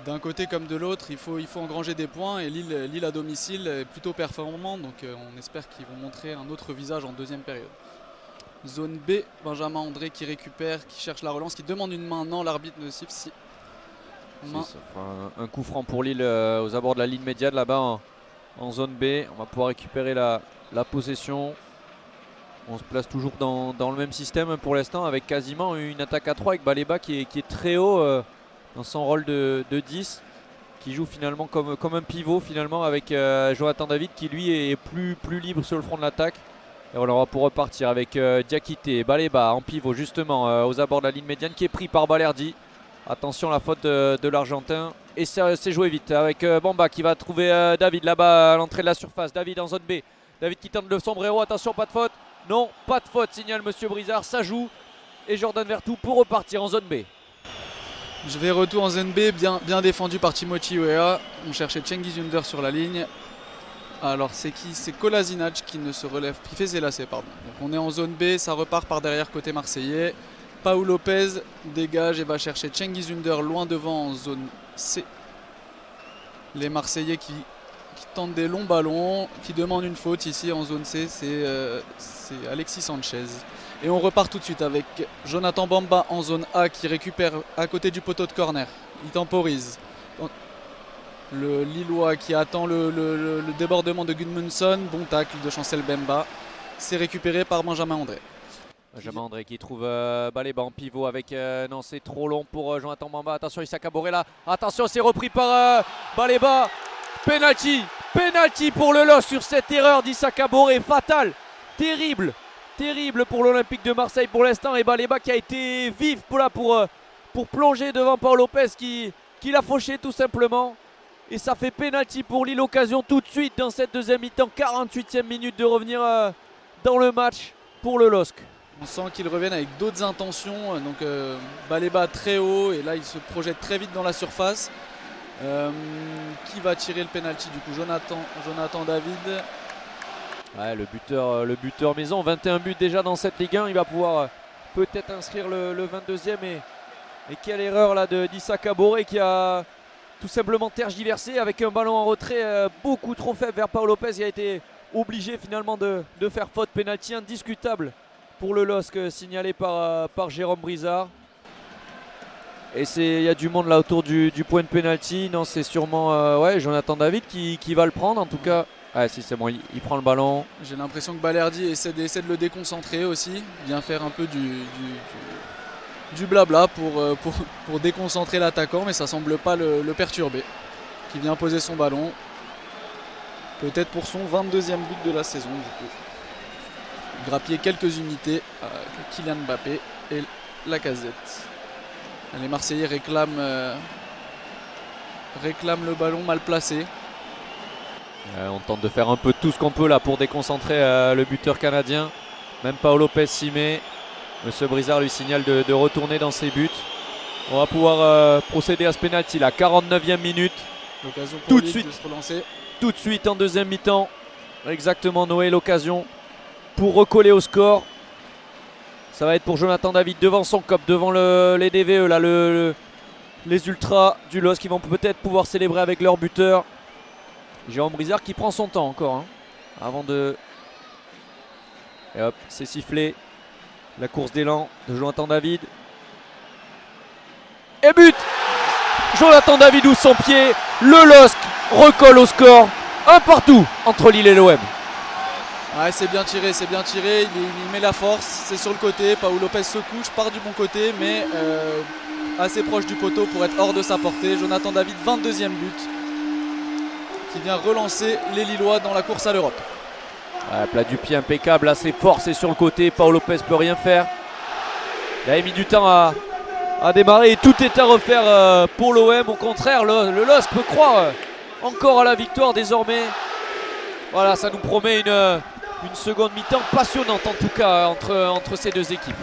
S3: D'un côté comme de l'autre, il faut engranger des points et Lille à domicile est plutôt performant, donc on espère qu'ils vont montrer un autre visage en deuxième période. Zone B, Benjamin André qui récupère, qui cherche la relance, qui demande une main. Non, l'arbitre ne siffle si.
S1: Ça fera un coup franc pour Lille aux abords de la ligne médiane là-bas en zone B. On va pouvoir récupérer la possession. On se place toujours dans le même système pour l'instant avec quasiment une attaque à 3 avec Baleba qui est très haut dans son rôle de 10, qui joue finalement comme un pivot finalement avec Jonathan David qui lui est plus libre sur le front de l'attaque. Et voilà, on va pour repartir avec Diakité, Baleba en pivot justement aux abords de la ligne médiane qui est pris par Balerdi. Attention la faute de l'Argentin. Et c'est joué vite avec Bamba qui va trouver David là-bas à l'entrée de la surface. David en zone B. David qui tente le sombrero. Attention, pas de faute. Non, pas de faute, signale Monsieur Brizard. Ça joue. Et Jordan Vertou pour repartir en zone B.
S3: Je vais retour en zone B, bien défendu par Timothy Weah. On cherchait Cengiz Ünder sur la ligne. Alors c'est qui? C'est Kolasinac qui ne se relève, qui fait ses lacets, pardon. Donc on est en zone B, ça repart par derrière côté marseillais. Paolo Lopez dégage et va chercher Cengiz Ünder loin devant en zone C. Les Marseillais qui tentent des longs ballons, qui demandent une faute ici en zone C, c'est Alexis Sanchez. Et on repart tout de suite avec Jonathan Bamba en zone A qui récupère à côté du poteau de corner. Il temporise. Le Lillois qui attend le débordement de Gudmundsson. Bon tacle de Chancel Bemba. C'est récupéré par Benjamin André.
S1: Benjamin André qui trouve Baleba en pivot avec non, c'est trop long pour Jonathan Bamba. Attention, Issa Kaboré là. Attention, c'est repris par Baleba. Penalty pour le LOSC sur cette erreur d'Issa Kaboré. Fatale, terrible pour l'Olympique de Marseille pour l'instant. Et Baleba qui a été vif pour plonger devant Paolo Lopez qui l'a fauché tout simplement. Et ça fait penalty pour Lille. Occasion tout de suite dans cette deuxième mi-temps. 48e minute de revenir dans le match pour le LOSC.
S3: On sent qu'ils reviennent avec d'autres intentions. Donc Baleba très haut et là il se projette très vite dans la surface. Qui va tirer le penalty du coup? Jonathan David.
S1: Ouais, le buteur maison, 21 buts déjà dans cette Ligue 1. Il va pouvoir peut-être inscrire le 22e. Et quelle erreur là d'Issa Kaboré qui a tout simplement tergiversé avec un ballon en retrait beaucoup trop faible vers Paolo Lopez. Il a été obligé finalement de faire faute. Penalty indiscutable pour le LOSC signalé par Jérôme Brizard. Et il y a du monde là autour du point de penalty. Non, c'est sûrement ouais, Jonathan David qui va le prendre en tout cas. Ah si, c'est bon, il prend le ballon. J'ai
S3: l'impression que Balerdi essaie de le déconcentrer aussi. Bien faire un peu du blabla pour déconcentrer l'attaquant, mais ça semble pas le perturber. Qui vient poser son ballon. Peut-être pour son 22e but de la saison du coup. Grappiller quelques unités avec Kylian Mbappé et Lacazette. Les Marseillais réclament le ballon mal placé.
S1: On tente de faire un peu tout ce qu'on peut là pour déconcentrer le buteur canadien. Même Paolo Lopez s'y met. Monsieur Brizard lui signale de retourner dans ses buts. On va pouvoir procéder à ce penalty là, 49e minute.
S3: L'occasion pour Lille de se relancer.
S1: Tout de suite en deuxième mi-temps. Exactement, Noé, l'occasion pour recoller au score. Ça va être pour Jonathan David devant son cop, devant les DVE là, le les ultras du LOSC qui vont peut-être pouvoir célébrer avec leur buteur. Jérôme Brizard qui prend son temps encore hein, avant de... Et hop, c'est sifflé. La course d'élan de Jonathan David. Et but! Jonathan David ouvre son pied. Le LOSC recolle au score. Un partout entre Lille et l'OM.
S3: Ouais, c'est bien tiré, c'est bien tiré. Il met la force, c'est sur le côté. Paul Lopez se couche, part du bon côté, mais assez proche du poteau pour être hors de sa portée. Jonathan David, 22e but, qui vient relancer les Lillois dans la course à l'Europe.
S1: Ouais, plat du pied impeccable, là c'est fort, c'est sur le côté. Paul Lopez peut rien faire. Il a mis du temps à démarrer et tout est à refaire pour l'OM. Au contraire, le LOSC peut croire encore à la victoire désormais. Voilà, ça nous promet une seconde mi-temps passionnante en tout cas entre ces deux équipes.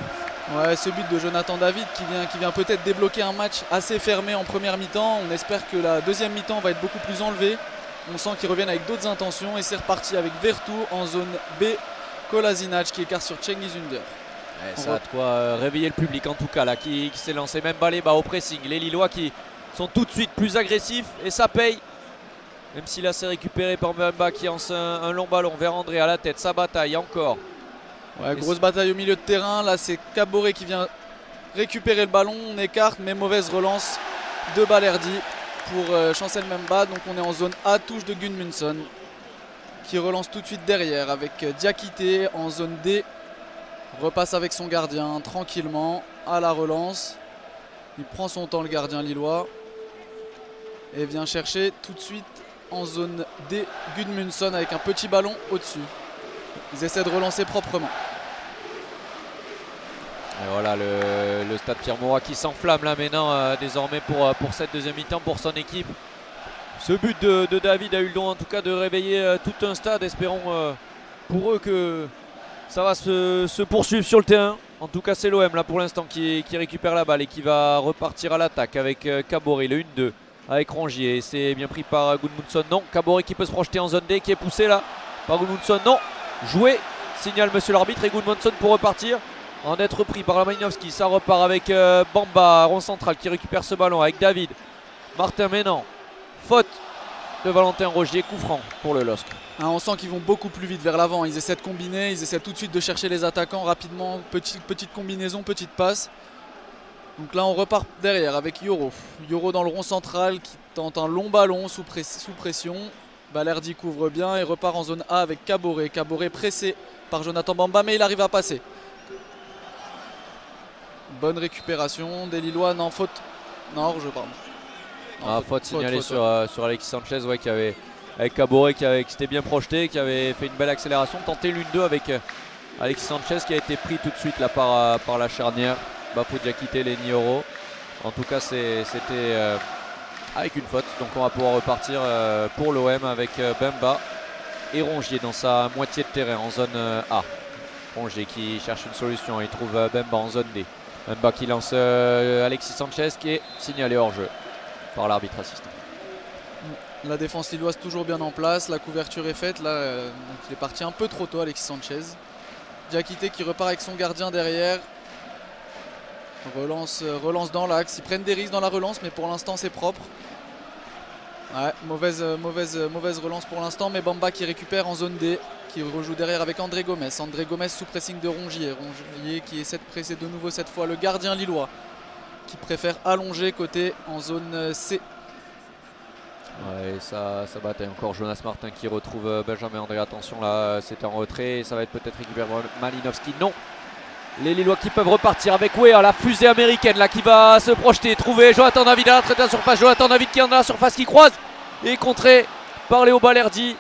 S3: Ouais, ce but de Jonathan David qui vient peut-être débloquer un match assez fermé en première mi-temps. On espère que la deuxième mi-temps va être beaucoup plus enlevée. On sent qu'ils reviennent avec d'autres intentions et c'est reparti avec Vertou en zone B. Kolasinac qui écarte sur Cengiz Ünder.
S1: Ça a de quoi réveiller le public en tout cas là qui s'est lancé même balai bas au pressing. Les Lillois qui sont tout de suite plus agressifs et ça paye. Même si là c'est récupéré par Mbemba qui lance un long ballon vers André à la tête. Ça bataille encore.
S3: Ouais, grosse bataille au milieu de terrain. Là c'est Caboret qui vient récupérer le ballon. On écarte mais mauvaise relance de Balerdi pour Chancel Mbemba. Donc on est en zone A, touche de Gudmundsson qui relance tout de suite derrière avec Diakité en zone D. Repasse avec son gardien tranquillement à la relance. Il prend son temps le gardien lillois. Et vient chercher tout de suite en zone D Gudmundsson avec un petit ballon au-dessus. Ils essaient de relancer proprement.
S1: Et voilà le stade Pierre-Mauroy qui s'enflamme là maintenant désormais pour cette deuxième mi-temps pour son équipe. Ce but de David a eu le don en tout cas de réveiller tout un stade. Espérons pour eux que ça va se poursuivre sur le terrain. En tout cas c'est l'OM là pour l'instant qui récupère la balle et qui va repartir à l'attaque avec Caboret, le 1-2 avec Rongier. C'est bien pris par Gudmundsson, non. Caboret qui peut se projeter en zone D, qui est poussé là par Gudmundsson, non. Joué, signale monsieur l'arbitre et Gudmundsson pour repartir. En être pris par Malinowski, ça repart avec Bamba, rond central qui récupère ce ballon avec David. Martin Ménan, faute de Valentin Rongier, coup franc pour le LOSC.
S3: On sent qu'ils vont beaucoup plus vite vers l'avant. Ils essaient de combiner, ils essaient tout de suite de chercher les attaquants rapidement. Petite combinaison, petite passe. Donc là on repart derrière avec Yoro. Yoro dans le rond central qui tente un long ballon sous pression. Balerdi couvre bien et repart en zone A avec Caboret. Caboret pressé par Jonathan Bamba mais il arrive à passer. Bonne récupération des Lillois, non faute. Non hors-jeu pardon.
S1: Faute signalée sur Alexis Sanchez ouais, qui avait avec Caboret qui s'était bien projeté, qui avait fait une belle accélération, tenté l'1-2 avec Alexis Sanchez qui a été pris tout de suite là par la charnière. Bafou Diakité, Lenny Oro. En tout cas c'était avec une faute. Donc on va pouvoir repartir pour l'OM avec Bemba et Rongier dans sa moitié de terrain en zone A. Rongier qui cherche une solution, il trouve Bemba en zone D. Bemba qui lance Alexis Sanchez qui est signalé hors jeu par l'arbitre assistant.
S3: La défense lilloise toujours bien en place, la couverture est faite. Là il est parti un peu trop tôt Alexis Sanchez. Diakité qui repart avec son gardien derrière. Relance dans l'axe, ils prennent des risques dans la relance mais pour l'instant c'est propre. Ouais, mauvaise relance pour l'instant mais Bamba qui récupère en zone D, qui rejoue derrière avec André Gomes. André Gomes sous pressing de Rongier. Rongier qui essaie de presser de nouveau cette fois le gardien lillois qui préfère allonger côté en zone C.
S1: Ouais, ça bataille encore. Jonas Martin qui retrouve Benjamin André. Attention là, c'était en retrait. Ça va être peut-être récupéré par Malinowski. Non. Les Lillois qui peuvent repartir avec Wea, la fusée américaine là qui va se projeter, trouver Jonathan David à la traite de la surface. Jonathan David qui est dans la surface, qui croise et contré par Léo Balerdi.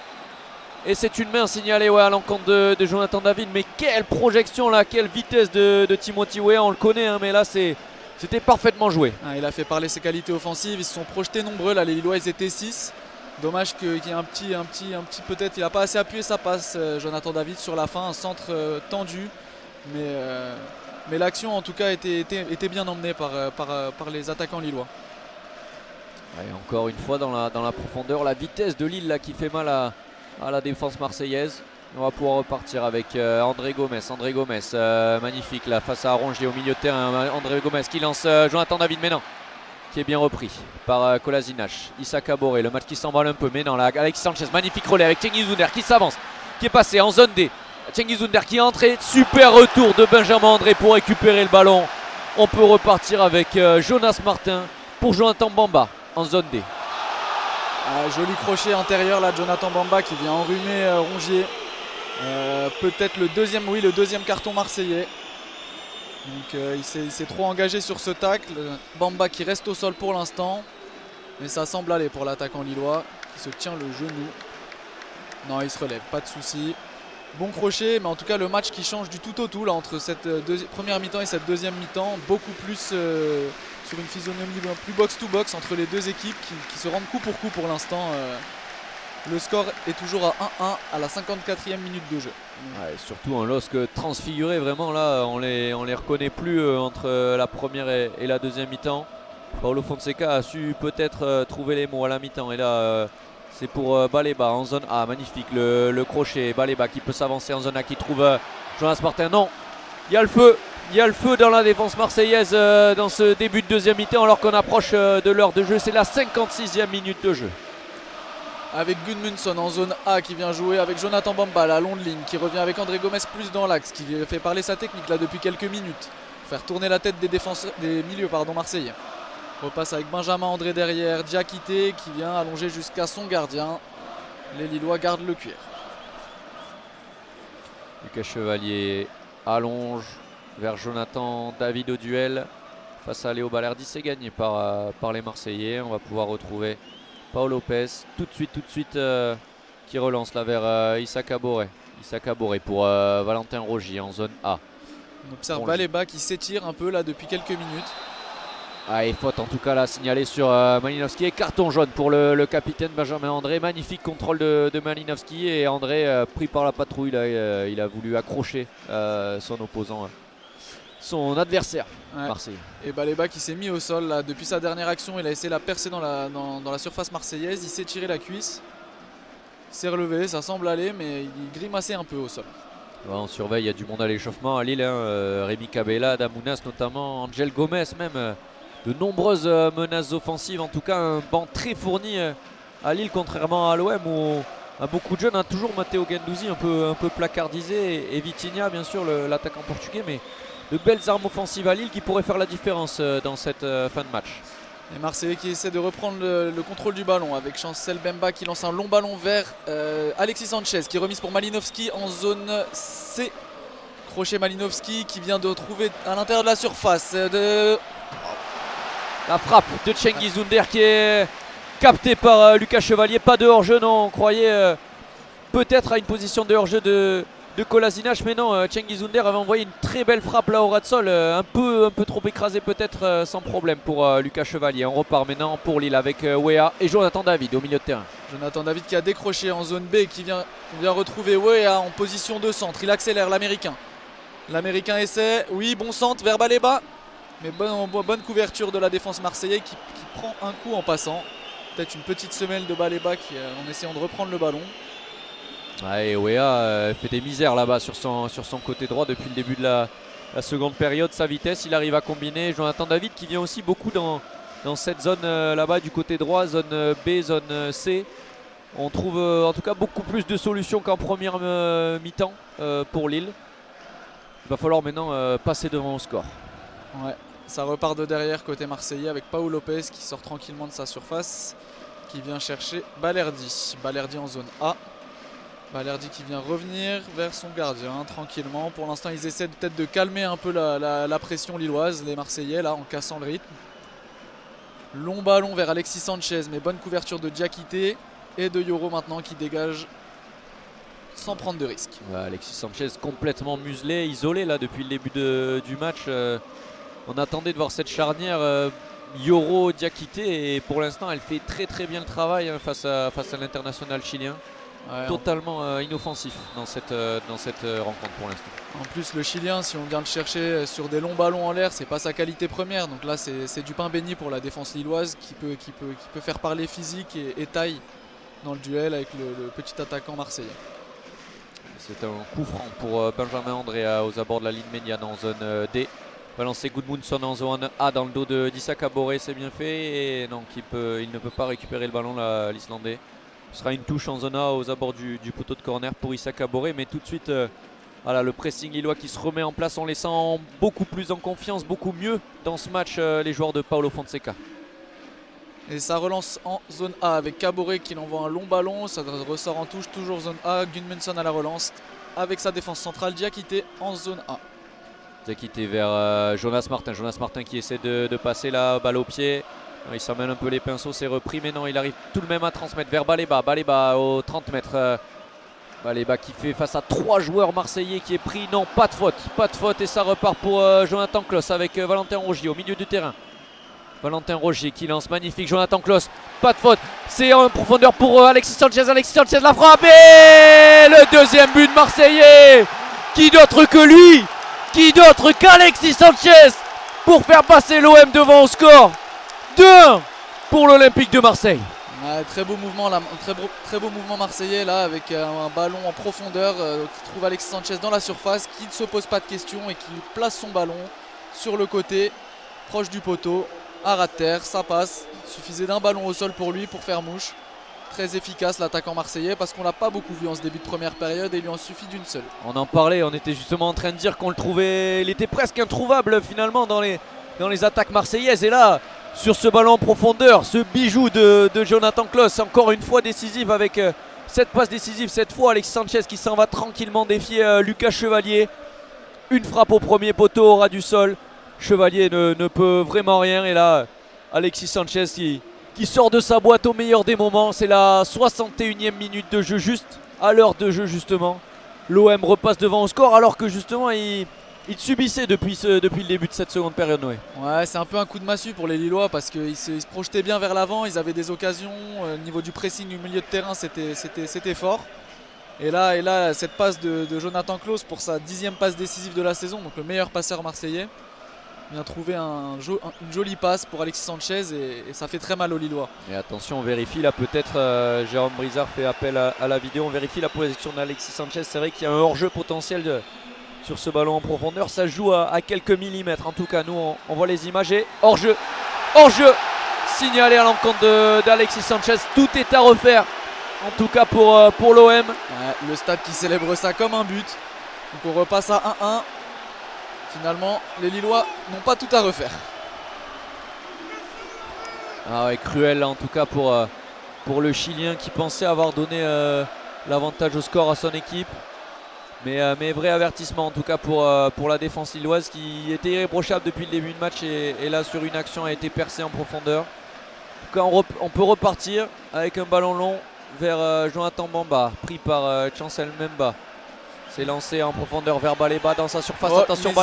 S1: Et c'est une main signalée à l'encontre de Jonathan David. Mais quelle projection là, quelle vitesse de Timothy Wea, on le connaît hein, mais là c'était parfaitement joué.
S3: Il a fait parler ses qualités offensives, ils se sont projetés nombreux là, les Lillois ils étaient 6. Dommage qu'il y ait un petit peut-être, il n'a pas assez appuyé sa passe Jonathan David sur la fin, un centre tendu. Mais l'action en tout cas était bien emmenée par les attaquants lillois.
S1: Et encore une fois dans la profondeur, la vitesse de Lille là, qui fait mal à la défense marseillaise. On va pouvoir repartir avec André Gomes. André Gomes magnifique là face à Rongier au milieu de terrain. André Gomes qui lance Jonathan David mais non. qui est bien repris par Kolasinac. Issa Kabore, le match qui s'emballe un peu, mais non, là, Alexis Sanchez, magnifique relais avec Cengiz Under qui s'avance, qui est passé en zone D. Cengiz Under qui est entré, super retour de Benjamin André pour récupérer le ballon. On peut repartir avec Jonas Martin pour Jonathan Bamba en zone D.
S3: Joli crochet intérieur là, Jonathan Bamba qui vient enrhumer Rongier. Peut-être le deuxième carton marseillais. Donc il s'est trop engagé sur ce tacle. Bamba qui reste au sol pour l'instant. Mais ça semble aller pour l'attaquant lillois qui se tient le genou. Non, il se relève, pas de souci. Bon crochet, mais en tout cas le match qui change du tout au tout là, entre cette première mi-temps et cette deuxième mi-temps. Beaucoup plus sur une physionomie plus box-to-box entre les deux équipes qui se rendent coup pour l'instant. Le score est toujours à 1-1 à la 54e minute de jeu.
S1: Ouais, surtout un LOSC transfiguré, vraiment là, on les reconnaît plus entre la première et la deuxième mi-temps. Paulo Fonseca a su peut-être trouver les mots à la mi-temps et là c'est pour Baleba en zone A, magnifique le crochet, Baleba qui peut s'avancer en zone A, qui trouve Jonas Martin. Non, il y a le feu dans la défense marseillaise dans ce début de deuxième mi-temps alors qu'on approche de l'heure de jeu, c'est la 56e minute de jeu.
S3: Avec Gudmundsson en zone A qui vient jouer avec Jonathan Bamba, la longue ligne, qui revient avec André Gomes plus dans l'axe, qui fait parler sa technique là depuis quelques minutes, faire tourner la tête des milieux marseillais. Repasse avec Benjamin André derrière, Diakité qui vient allonger jusqu'à son gardien. Les Lillois gardent le cuir.
S1: Lucas Chevalier allonge vers Jonathan David au duel face à Léo Balerdi, c'est gagné par les Marseillais. On va pouvoir retrouver Paul Lopez tout de suite qui relance là vers Issa Kabore. Issa Kabore pour Valentin Rogier en zone A.
S3: On observe Baleba qui s'étire un peu là depuis quelques minutes.
S1: Ah, et faute en tout cas là signalée sur Malinowski et carton jaune pour le capitaine Benjamin André. Magnifique contrôle de Malinowski et André pris par la patrouille là, il a voulu accrocher son opposant, son adversaire Marseille.
S3: Et Baleba qui s'est mis au sol là, depuis sa dernière action, il a essayé de la percer dans la surface marseillaise, il s'est tiré la cuisse, il s'est relevé, ça semble aller mais il grimaçait un peu au sol.
S1: Ouais, on surveille, il y a du monde à l'échauffement à Lille, Rémi Cabella, Damounas notamment, Angel Gomez même. De nombreuses menaces offensives, en tout cas un banc très fourni à Lille, contrairement à l'OM où a beaucoup de jeunes, toujours Matteo Guendouzi un peu placardisé et Vitinha bien sûr l'attaquant portugais, mais de belles armes offensives à Lille qui pourraient faire la différence dans cette fin de match.
S3: Les Marseillais qui essaient de reprendre le contrôle du ballon avec Chancel Bemba qui lance un long ballon vers Alexis Sanchez qui est remise pour Malinowski en zone C. Crochet Malinowski qui vient de trouver à l'intérieur de la surface
S1: La frappe de Cengiz Under qui est captée par Lucas Chevalier. Pas de hors-jeu, non. On croyait peut-être à une position de hors-jeu de Kolasinac, mais non. Cengiz Under avait envoyé une très belle frappe là au ras de sol. Un peu trop écrasé peut-être sans problème pour Lucas Chevalier. On repart maintenant pour Lille avec Wea et Jonathan David au milieu de terrain.
S3: Jonathan David qui a décroché en zone B et qui vient retrouver Wea en position de centre. Il accélère l'Américain. L'Américain essaie. Oui, bon centre vers Baleba. Mais bonne couverture de la défense marseillaise qui prend un coup en passant. Peut-être une petite semelle de Baleba en essayant de reprendre le ballon.
S1: Ouais, et Wea fait des misères là-bas sur son côté droit depuis le début de la seconde période. Sa vitesse, il arrive à combiner. Jonathan David qui vient aussi beaucoup dans cette zone là-bas du côté droit, zone B, zone C. On trouve en tout cas beaucoup plus de solutions qu'en première mi-temps pour Lille. Il va falloir maintenant passer devant au score.
S3: Ouais. Ça repart de derrière côté marseillais avec Paul Lopez qui sort tranquillement de sa surface, qui vient chercher Balerdi. Balerdi en zone A. Balerdi qui vient revenir vers son gardien tranquillement. Pour l'instant ils essaient peut-être de calmer un peu la pression lilloise, les Marseillais là en cassant le rythme. Long ballon vers Alexis Sanchez, mais bonne couverture de Diakité et de Yoro maintenant qui dégage sans prendre de risque.
S1: Ouais, Alexis Sanchez complètement muselé, isolé là depuis le début du match. On attendait de voir cette charnière Yoro Diakité et pour l'instant elle fait très bien le travail face à l'international chilien. Ouais, totalement inoffensif dans cette rencontre pour l'instant.
S3: En plus le Chilien, si on vient le chercher sur des longs ballons en l'air, c'est pas sa qualité première. Donc là c'est du pain béni pour la défense lilloise qui peut faire parler physique et taille dans le duel avec le petit attaquant marseillais.
S1: C'est un coup franc pour Benjamin André aux abords de la ligne médiane en zone D. Balancer Gudmundsson en zone A dans le dos d'Issa Kabore, c'est bien fait. Et donc il ne peut pas récupérer le ballon, l'Islandais. Ce sera une touche en zone A aux abords du poteau de corner pour Issa Kabore. Mais tout de suite, voilà, le pressing lillois qui se remet en place. On les sent beaucoup plus en confiance, beaucoup mieux dans ce match, les joueurs de Paulo Fonseca.
S3: Et ça relance en zone A avec Kabore qui envoie un long ballon. Ça ressort en touche, toujours zone A. Gudmundsson à la relance avec sa défense centrale. Diakité en zone A.
S1: Diakité vers Jonas Martin. Jonas Martin qui essaie de passer la balle au pied. Il s'emmène un peu les pinceaux, c'est repris. Mais non, il arrive tout de même à transmettre vers Baleba. Baleba aux 30 mètres. Baleba qui fait face à 3 joueurs marseillais qui est pris. Non, pas de faute. Pas de faute et ça repart pour Jonathan Klaus avec Valentin Rogier au milieu du terrain. Valentin Rogier qui lance magnifique. Jonathan Klaus, pas de faute. C'est en profondeur pour Alexis Sanchez. Alexis Sanchez la frappe et le deuxième but marseillais. Qui d'autre que lui? Qui d'autre qu'Alexis Sanchez pour faire passer l'OM devant au score 2-1 pour l'Olympique de Marseille.
S3: Ouais, très beau mouvement là, très beau mouvement marseillais là avec un ballon en profondeur qui trouve Alexis Sanchez dans la surface, qui ne se pose pas de questions et qui place son ballon sur le côté proche du poteau à ras de terre. Ça passe, il suffisait d'un ballon au sol pour lui pour faire mouche. Très efficace l'attaquant marseillais parce qu'on l'a pas beaucoup vu en ce début de première période et il lui en suffit d'une seule.
S1: On en parlait, on était justement en train de dire qu'on le trouvait, il était presque introuvable finalement dans les attaques marseillaises. Et là, sur ce ballon en profondeur, ce bijou de Jonathan Klaus, encore une fois décisif avec cette passe décisive. Cette fois, Alexis Sanchez qui s'en va tranquillement défier Lucas Chevalier. Une frappe au premier poteau au ras du sol. Chevalier ne peut vraiment rien. Et là, Alexis Sanchez qui sort de sa boîte au meilleur des moments. C'est la 61e minute de jeu, juste à l'heure de jeu justement. L'OM repasse devant au score alors que justement il subissait depuis le début de cette seconde période.
S3: Ouais, c'est un peu un coup de massue pour les Lillois parce qu'ils se projetaient bien vers l'avant, ils avaient des occasions, au niveau du pressing du milieu de terrain c'était fort. Et là cette passe de Jonathan Klaus pour sa 10e passe décisive de la saison, donc le meilleur passeur marseillais, vient trouver une jolie passe pour Alexis Sanchez et ça fait très mal aux Lillois.
S1: Et attention, on vérifie là peut-être, Jérôme Brizard fait appel à la vidéo, on vérifie la position d'Alexis Sanchez. C'est vrai qu'il y a un hors-jeu potentiel sur ce ballon en profondeur, ça se joue à quelques millimètres. En tout cas, nous on voit les images et hors-jeu signalé à l'encontre d'Alexis Sanchez. Tout est à refaire, en tout cas pour l'OM.
S3: Ouais, le stade qui célèbre ça comme un but. Donc on repasse à 1-1. Finalement, les Lillois n'ont pas tout à refaire.
S1: Ah ouais, cruel en tout cas pour le Chilien qui pensait avoir donné l'avantage au score à son équipe. Mais vrai avertissement en tout cas pour la défense lilloise qui était irréprochable depuis le début de match et là sur une action a été percée en profondeur. En tout cas on peut repartir avec un ballon long vers Jonathan Bamba, pris par Chancel Mbemba. C'est lancé en profondeur vers Baleba dans sa surface. Attention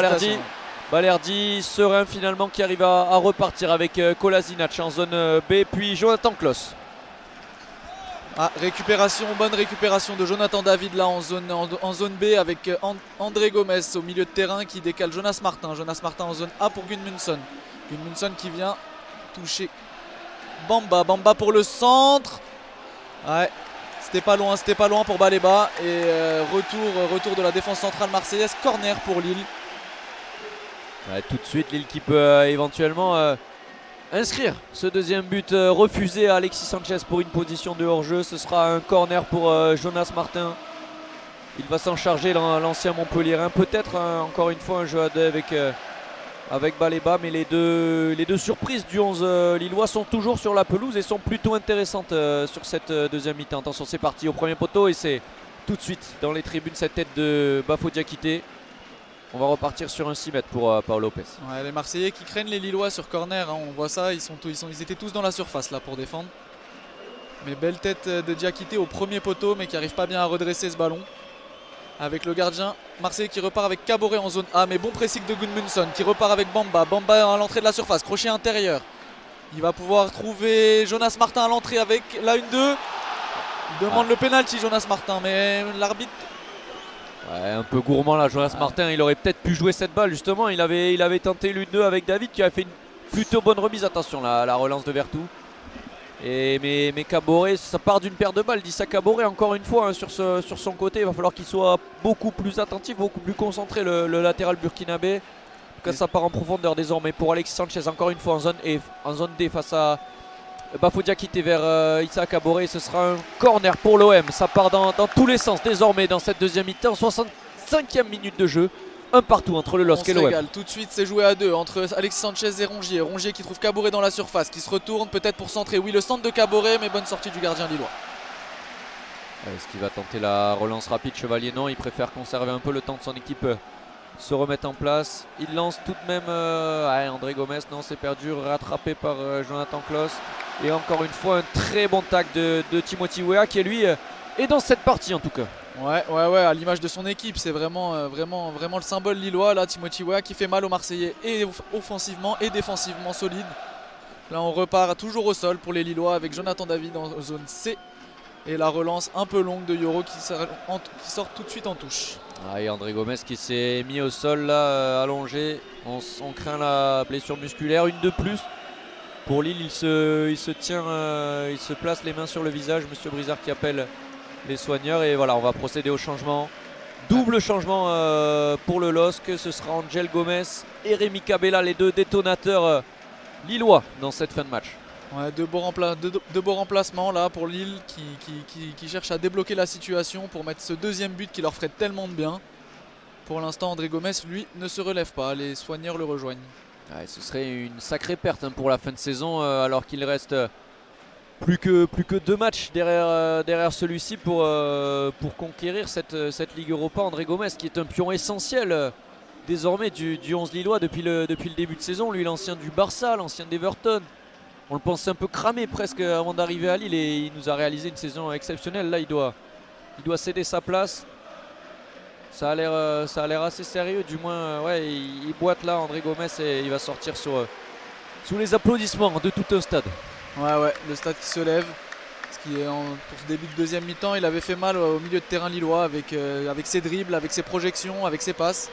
S1: Balerdi serein finalement qui arrive à repartir avec Kolasinac en zone B puis Jonathan Klaus.
S3: Bonne récupération de Jonathan David là en zone B avec André Gomes au milieu de terrain qui décale Jonas Martin. Jonas Martin en zone A pour Gudmundsson. Gudmundsson qui vient toucher Bamba. Bamba pour le centre. Ouais, c'était pas loin pour Baleba. Et retour de la défense centrale marseillaise. Corner pour Lille.
S1: Ouais, tout de suite Lille qui peut éventuellement inscrire ce deuxième but refusé à Alexis Sanchez pour une position de hors-jeu. Ce sera un corner pour Jonas Martin. Il va s'en charger l'ancien Montpellierin. Peut-être encore une fois un jeu à deux avec Baleba. Mais les deux surprises du 11 lillois sont toujours sur la pelouse et sont plutôt intéressantes sur cette deuxième mi-temps. Attention, c'est parti au premier poteau et c'est tout de suite dans les tribunes cette tête de Bafo Diakité. On va repartir sur un 6 mètres pour Paul Lopez.
S3: Ouais, les Marseillais qui craignent les Lillois sur corner, hein, on voit ça, ils étaient tous dans la surface là pour défendre. Mais belle tête de Diakité au premier poteau mais qui n'arrive pas bien à redresser ce ballon. Avec le gardien Marseillais qui repart avec Kabore en zone A, mais bon pressing de Gudmundsson qui repart avec Bamba. Bamba à l'entrée de la surface, crochet intérieur. Il va pouvoir trouver Jonas Martin à l'entrée avec la 1-2. Il demande le pénalty Jonas Martin, mais l'arbitre...
S1: Ouais, un peu gourmand là, Jonas Martin, il aurait peut-être pu jouer cette balle justement. Il avait tenté l'une-deux avec David qui a fait une plutôt bonne remise. Attention la relance de Vertou. Mais Kabore, ça part d'une paire de balles. D'Issa Kabore encore une fois hein, sur son côté. Il va falloir qu'il soit beaucoup plus attentif, beaucoup plus concentré le latéral burkinabé. tout cas, ça part en profondeur désormais pour Alexis Sanchez, encore une fois en zone D face à Bafoudia quitté vers Issa Kabore. Ce sera un corner pour l'OM. Ça part dans tous les sens désormais dans cette deuxième mi-temps. 65e minute de jeu. Un partout entre le LOSC et l'OM.
S3: Tout de suite, c'est joué à deux entre Alexis Sanchez et Rongier. Rongier qui trouve Kabore dans la surface, qui se retourne peut-être pour centrer. Oui, le centre de Kabore, mais bonne sortie du gardien lillois.
S1: Est-ce qu'il va tenter la relance rapide? Chevalier, non. Il préfère conserver un peu le temps de son équipe se remettre en place. Il lance tout de même André Gomes. Non, c'est perdu. Rattrapé par Jonathan Klaus. Et encore une fois, un très bon tac de Timothy Weah qui, lui, est dans cette partie en tout cas.
S3: Ouais, à l'image de son équipe, c'est vraiment le symbole lillois là, Timothy Weah qui fait mal aux Marseillais et offensivement et défensivement solide. Là on repart toujours au sol pour les Lillois avec Jonathan David en zone C et la relance un peu longue de Yoro qui sort tout de suite en touche.
S1: Et André Gomes qui s'est mis au sol là, allongé. On craint la blessure musculaire, une de plus. Pour Lille, il se tient, il se place les mains sur le visage. Monsieur Brizard qui appelle les soigneurs et voilà, on va procéder au changement. Double changement pour le LOSC. Ce sera Angel Gomes et Rémi Cabella, les deux détonateurs lillois dans cette fin de match.
S3: Ouais, deux beaux remplacements là pour Lille qui cherche à débloquer la situation pour mettre ce deuxième but qui leur ferait tellement de bien. Pour l'instant, André Gomes, lui, ne se relève pas. Les soigneurs le rejoignent.
S1: Ouais, ce serait une sacrée perte pour la fin de saison alors qu'il reste plus que 2 matchs derrière celui-ci pour conquérir cette Ligue Europa. André Gomes qui est un pion essentiel désormais du 11 lillois depuis le début de saison. Lui, l'ancien du Barça, l'ancien d'Everton. On le pensait un peu cramé presque avant d'arriver à Lille et il nous a réalisé une saison exceptionnelle. Là, il doit céder sa place. Ça a l'air assez sérieux, du moins il boite là André Gomes et il va sortir sous les applaudissements de tout un stade.
S3: Ouais, le stade qui se lève. Parce pour ce début de deuxième mi-temps, il avait fait mal au milieu de terrain lillois avec ses dribbles, avec ses projections, avec ses passes.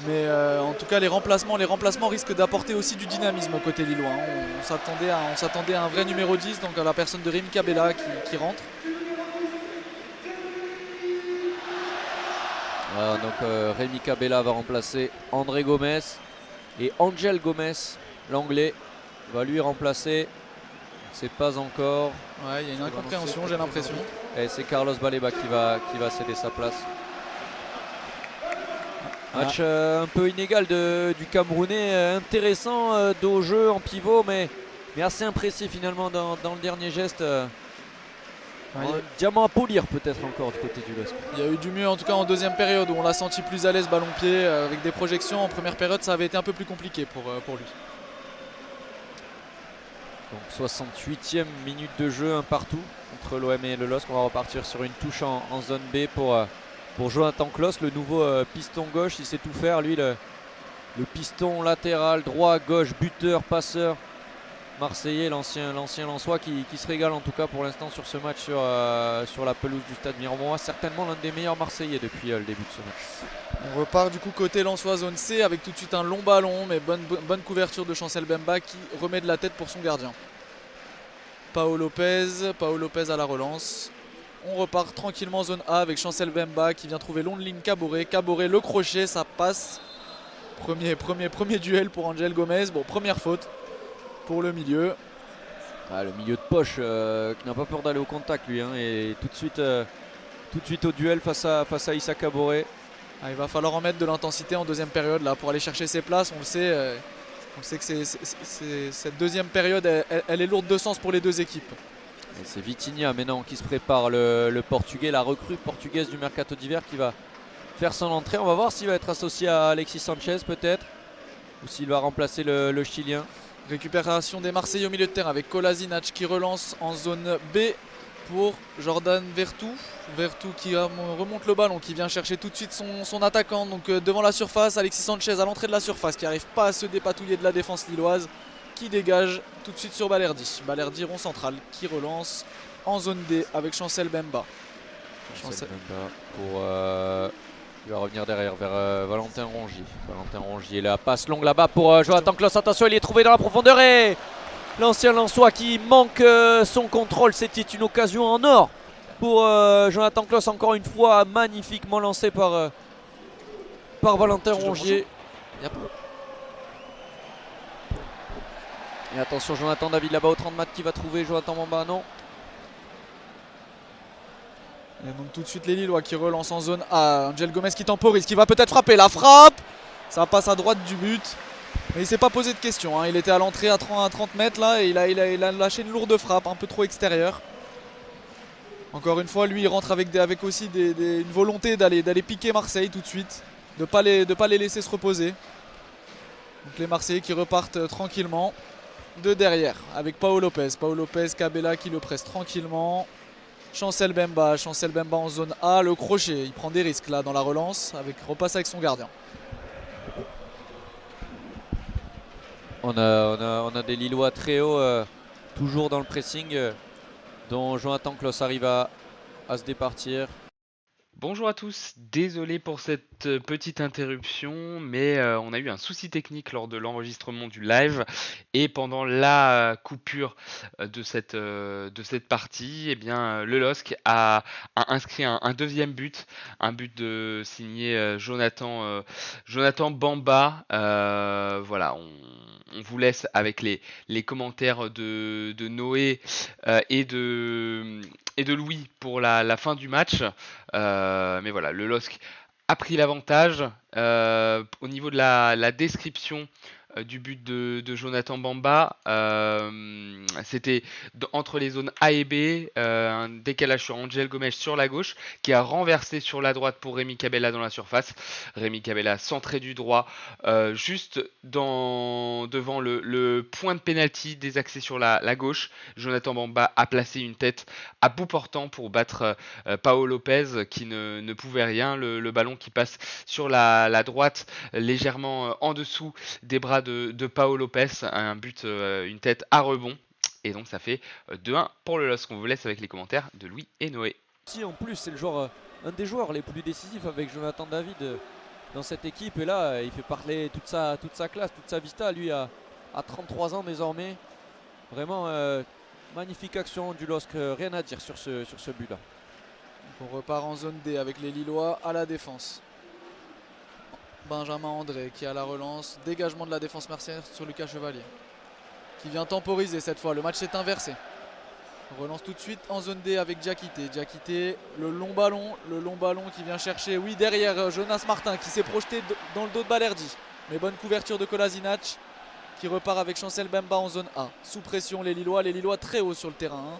S3: Mais en tout cas, les remplacements risquent d'apporter aussi du dynamisme côté lillois. On s'attendait à un vrai numéro 10, donc à la personne de Rémi Cabella qui rentre.
S1: Rémi Cabella va remplacer André Gomes et Angel Gomes, l'anglais, va lui remplacer. C'est pas encore.
S3: Ouais, il y a une incompréhension, j'ai l'impression.
S1: Et c'est Carlos Baleba qui va céder sa place. Match un peu inégal du Camerounais, intéressant de haut jeu en pivot, mais assez imprécis finalement dans le dernier geste. Diamant à polir peut-être encore du côté du LOSC.
S3: Il y a eu du mieux en tout cas en deuxième période où on l'a senti plus à l'aise ballon-pied avec des projections. En première période ça avait été un peu plus compliqué pour lui.
S1: Donc 68e minute de jeu, un partout entre l'OM et le LOSC. On va repartir sur une touche en zone B pour Jonathan Klaus, le nouveau piston gauche. Il sait tout faire lui, le piston latéral, droit, gauche, buteur, passeur marseillais, l'ancien Lensois qui se régale en tout cas pour l'instant sur ce match sur la pelouse du stade Miromont. Certainement l'un des meilleurs marseillais depuis le début de ce match.
S3: On repart du coup côté Lensois zone C avec tout de suite un long ballon, mais bonne couverture de Chancel Bemba qui remet de la tête pour son gardien. Pau Lopez à la relance. On repart tranquillement zone A avec Chancel Bemba qui vient trouver long de ligne Kabore. Kabore, le crochet, ça passe. Premier duel pour Angel Gomes. Bon, première faute pour le milieu.
S1: Le milieu de poche qui n'a pas peur d'aller au contact lui, et tout de suite au duel face à Issa Kabore.
S3: Il va falloir en mettre de l'intensité en deuxième période là pour aller chercher ses places. On le sait que cette deuxième période elle est lourde de sens pour les deux équipes.
S1: Et c'est Vitinha maintenant qui se prépare, le portugais, la recrue portugaise du mercato d'hiver qui va faire son entrée. On va voir s'il va être associé à Alexis Sanchez peut-être, ou s'il va remplacer le Chilien.
S3: Récupération des Marseillais au milieu de terrain avec Kolasinac qui relance en zone B pour Jordan Vertou. Vertou qui remonte le ballon, qui vient chercher tout de suite son attaquant. Donc devant la surface, Alexis Sanchez à l'entrée de la surface qui n'arrive pas à se dépatouiller de la défense lilloise, qui dégage tout de suite sur Balerdi. Balerdi rond central qui relance en zone D avec Chancel Bemba.
S1: Chancel Bemba il va revenir derrière vers Valentin Rongier. La passe longue là-bas pour Jonathan Klaus. Attention, il est trouvé dans la profondeur et l'ancien Lensois qui manque son contrôle. C'était une occasion en or pour Jonathan Klaus, encore une fois magnifiquement lancé par Valentin Rongier. Et attention, Jonathan David là-bas au 30 mètres qui va trouver Jonathan Bamba, non.
S3: Et donc tout de suite les Lillois qui relancent en zone A. Angel Gomez qui temporise, qui va peut-être frapper. La frappe, ça passe à droite du but. Mais il s'est pas posé de questions, hein. Il était à l'entrée à 30 mètres là et il a lâché une lourde frappe, un peu trop extérieure. Encore une fois, lui il rentre avec aussi une volonté d'aller piquer Marseille tout de suite. De pas les laisser se reposer. Donc les Marseillais qui repartent tranquillement de derrière avec Pau Lopez. Pau Lopez, Cabella qui le presse tranquillement. Chancel Bemba en zone A, le crochet, il prend des risques là dans la relance, repasse avec son gardien.
S1: On a des Lillois très hauts, toujours dans le pressing, dont Jonathan Klaus arrive à se départir.
S4: Bonjour à tous, désolé pour cette petite interruption, mais on a eu un souci technique lors de l'enregistrement du live et pendant la coupure de cette partie, eh bien, le LOSC a inscrit un deuxième but, un but de signé Jonathan Bamba. Voilà, on vous laisse avec les commentaires de Noé et de Louis pour la fin du match. Mais voilà, le LOSC a pris l'avantage. Au niveau de la description du but de Jonathan Bamba, c'était entre les zones A et B, un décalage sur Angel Gomez sur la gauche qui a renversé sur la droite pour Rémi Cabella dans la surface. Rémi Cabella centré du droit, juste devant le point de pénalty désaxé sur la gauche. Jonathan Bamba a placé une tête à bout portant pour battre Pau Lopez qui ne pouvait rien. Le ballon qui passe sur la droite légèrement en dessous des bras de Pau Lopez, un but, une tête à rebond. Et donc ça fait 2-1 pour le LOSC. On vous laisse avec les commentaires de Louis et Noé.
S1: Si en plus c'est le joueur, un des joueurs les plus décisifs avec Jonathan David dans cette équipe. Et là il fait parler toute sa classe, toute sa vista. Lui à 33 ans désormais. Vraiment magnifique action du LOSC, rien à dire sur ce but là.
S3: On repart en zone D avec les Lillois à la défense. Benjamin André qui a la relance, dégagement de la défense marseillaise sur Lucas Chevalier qui vient temporiser cette fois, le match s'est inversé. On relance tout de suite en zone D avec Diakité, le long ballon qui vient chercher, oui derrière Jonas Martin qui s'est projeté dans le dos de Balerdi. Mais bonne couverture de Kolasinac qui repart avec Chancel Bemba en zone A. Sous pression les Lillois très haut sur le terrain.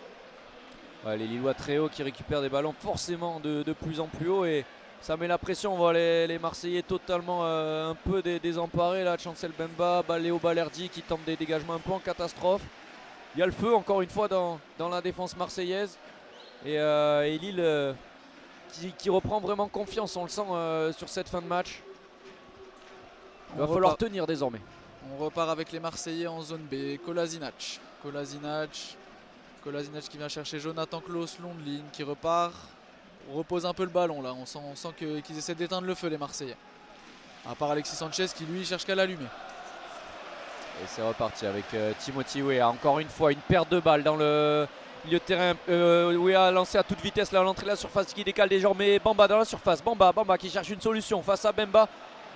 S1: Ouais, les Lillois très hauts qui récupèrent des ballons forcément de plus en plus haut et ça met la pression. On voit les Marseillais totalement un peu désemparés là. Chancel Bemba, Léo Balerdi qui tente des dégagements un peu en catastrophe. Il y a le feu encore une fois dans la défense marseillaise et Lille qui reprend vraiment confiance, on le sent sur cette fin de match. Il va falloir tenir désormais.
S3: On repart avec les Marseillais en zone B. Kolasinac qui vient chercher Jonathan Klaus, long de ligne, qui repart. On repose un peu le ballon là, on sent qu'ils essaient d'éteindre le feu les Marseillais. À part Alexis Sanchez qui lui cherche qu'à l'allumer.
S1: Et c'est reparti avec Timothy Weah. Encore une fois une perte de balles dans le milieu de terrain. Weah lancé à toute vitesse là, à l'entrée de la surface qui décale désormais. Bamba dans la surface, Bamba qui cherche une solution face à Bemba.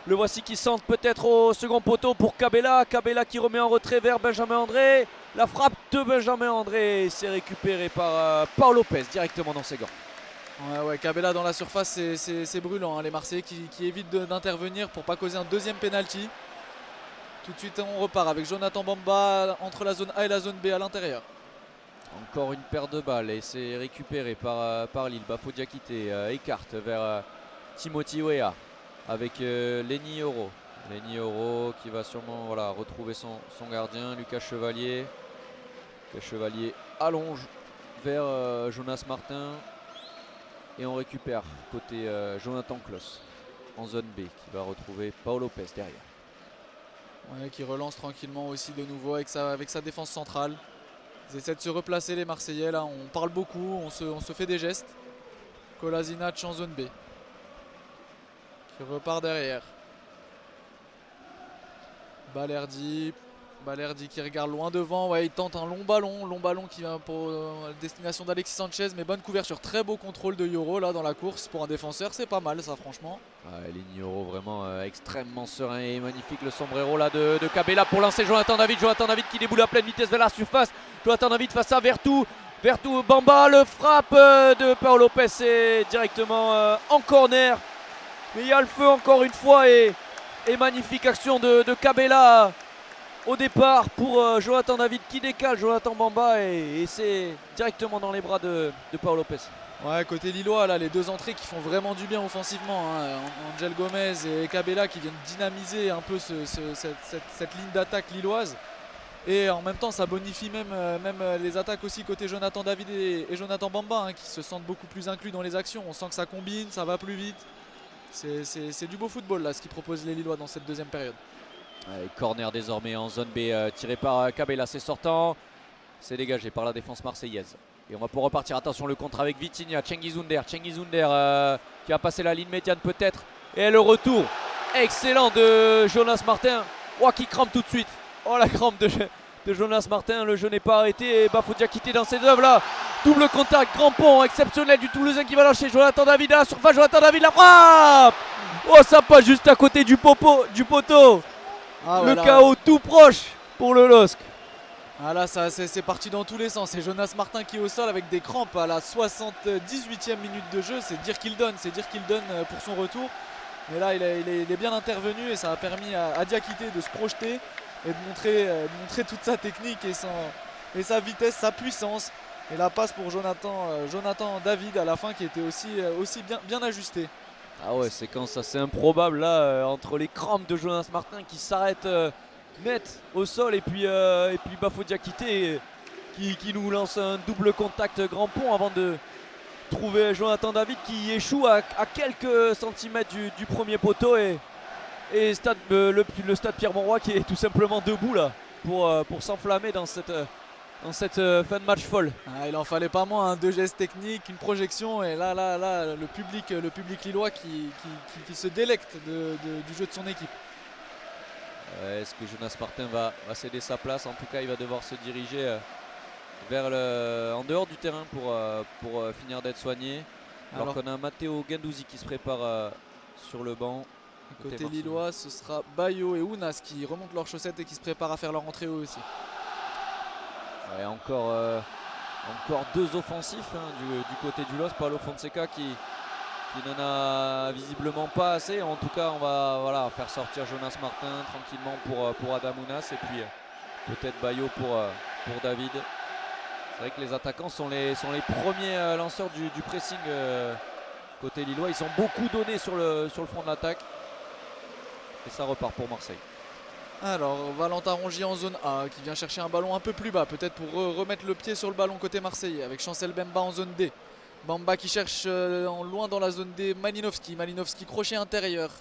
S1: Le voici qui centre peut-être au second poteau pour Cabella qui remet en retrait vers Benjamin André. La frappe de Benjamin André, c'est récupéré par Pau Lopez directement dans ses gants.
S3: Ouais, Cabella dans la surface, c'est brûlant, hein. Les Marseillais qui évitent d'intervenir pour pas causer un deuxième penalty. Tout de suite on repart avec Jonathan Bamba entre la zone A et la zone B à l'intérieur.
S1: Encore une paire de balles et c'est récupéré par Lille. Bafo Diakité écarte vers Timothy Weah avec Lenny Euro. Lenny Euro qui va sûrement retrouver son gardien, Lucas Chevalier. Lucas Chevalier allonge vers Jonas Martin. Et on récupère côté Jonathan Klaus en zone B qui va retrouver Pau Lopez derrière.
S3: Ouais, qui relance tranquillement aussi de nouveau avec sa défense centrale. Ils essaient de se replacer les Marseillais là, on parle beaucoup, on se fait des gestes. Kolasinac en zone B qui repart derrière. Balerdi Balerdi qui regarde loin devant, ouais, il tente un long ballon qui vient pour destination d'Alexis Sanchez, mais bonne couverture, très beau contrôle de Yoro là dans la course pour un défenseur, c'est pas mal ça franchement.
S1: Ouais, Lignoro vraiment extrêmement serein et magnifique, le sombrero là de Cabella pour lancer Jonathan David qui déboule à pleine vitesse vers la surface. Jonathan David face à Vertou, Bamba, le frappe de Paolo Lopez et directement en corner. Mais il y a le feu encore une fois et magnifique action de Cabella au départ pour Jonathan David qui décale Jonathan Bamba et c'est directement dans les bras de Paolo Lopez.
S3: Ouais, côté lillois, là, les deux entrées qui font vraiment du bien offensivement, hein. Angel Gomez et Cabella qui viennent dynamiser un peu cette ligne d'attaque lilloise. Et en même temps, ça bonifie même les attaques aussi côté Jonathan David et Jonathan Bamba, hein, qui se sentent beaucoup plus inclus dans les actions. On sent que ça combine, ça va plus vite. C'est du beau football là, ce qu'ils proposent les Lillois dans cette deuxième période.
S1: Ouais, corner désormais en zone B tiré par Cabella, c'est sortant. C'est dégagé par la défense marseillaise. Et on va pouvoir repartir. Attention, le contre avec Vitinha. Cengiz Under qui va passer la ligne médiane peut-être. Et le retour excellent de Jonas Martin. Oh, qui crampe tout de suite. Oh, la crampe de Jonas Martin. Le jeu n'est pas arrêté. Et Bafo Diakité dans ses œuvres là. Double contact, grand pont exceptionnel du Toulousain qui va lâcher Jonathan David à la surface. Jonathan David la frappe. Oh, ça passe juste à côté du poteau.
S3: Ah,
S1: le
S3: voilà.
S1: chaos tout proche pour le LOSC.
S3: Ah là, c'est parti dans tous les sens. C'est Jonas Martin qui est au sol avec des crampes à la 78e minute de jeu. C'est dire qu'il donne pour son retour. Mais là, il est bien intervenu et ça a permis à Diakité de se projeter et de montrer toute sa technique et sa vitesse, sa puissance. Et la passe pour Jonathan David à la fin qui était aussi bien ajustée.
S1: Ah ouais, séquence assez improbable là entre les crampes de Jonas Martin qui s'arrête net au sol et puis Bafo Diakité qui nous lance un double contact grand pont avant de trouver Jonathan David qui échoue à quelques centimètres du premier poteau et le stade Pierre-Mauroy qui est tout simplement debout là pour s'enflammer dans cette fin de match folle.
S3: Ah, il en fallait pas moins, hein, 2 gestes techniques, une projection et là le public lillois qui se délecte du jeu de son équipe.
S1: Est-ce que Jonas Martin va céder sa place? En tout cas, il va devoir se diriger en dehors du terrain pour finir d'être soigné. Alors qu'on a Matteo Guendouzi qui se prépare sur le banc.
S3: Côté lillois, ce sera Bayo et Ounas qui remontent leurs chaussettes et qui se préparent à faire leur entrée eux aussi.
S1: Ouais, encore 2 offensifs du côté du LOSC. Paulo Fonseca qui n'en a visiblement pas assez. En tout cas, on va faire sortir Jonas Martin tranquillement pour Adam Ounas et puis peut-être Bayo pour David. C'est vrai que les attaquants sont les premiers lanceurs du pressing côté lillois. Ils ont beaucoup donné sur le front de l'attaque. Et ça repart pour Marseille.
S3: Alors Valentin Rongier en zone A qui vient chercher un ballon un peu plus bas, peut-être pour remettre le pied sur le ballon côté marseillais avec Chancel Bemba en zone D. Bamba qui cherche loin dans la zone D Malinowski crochet intérieur.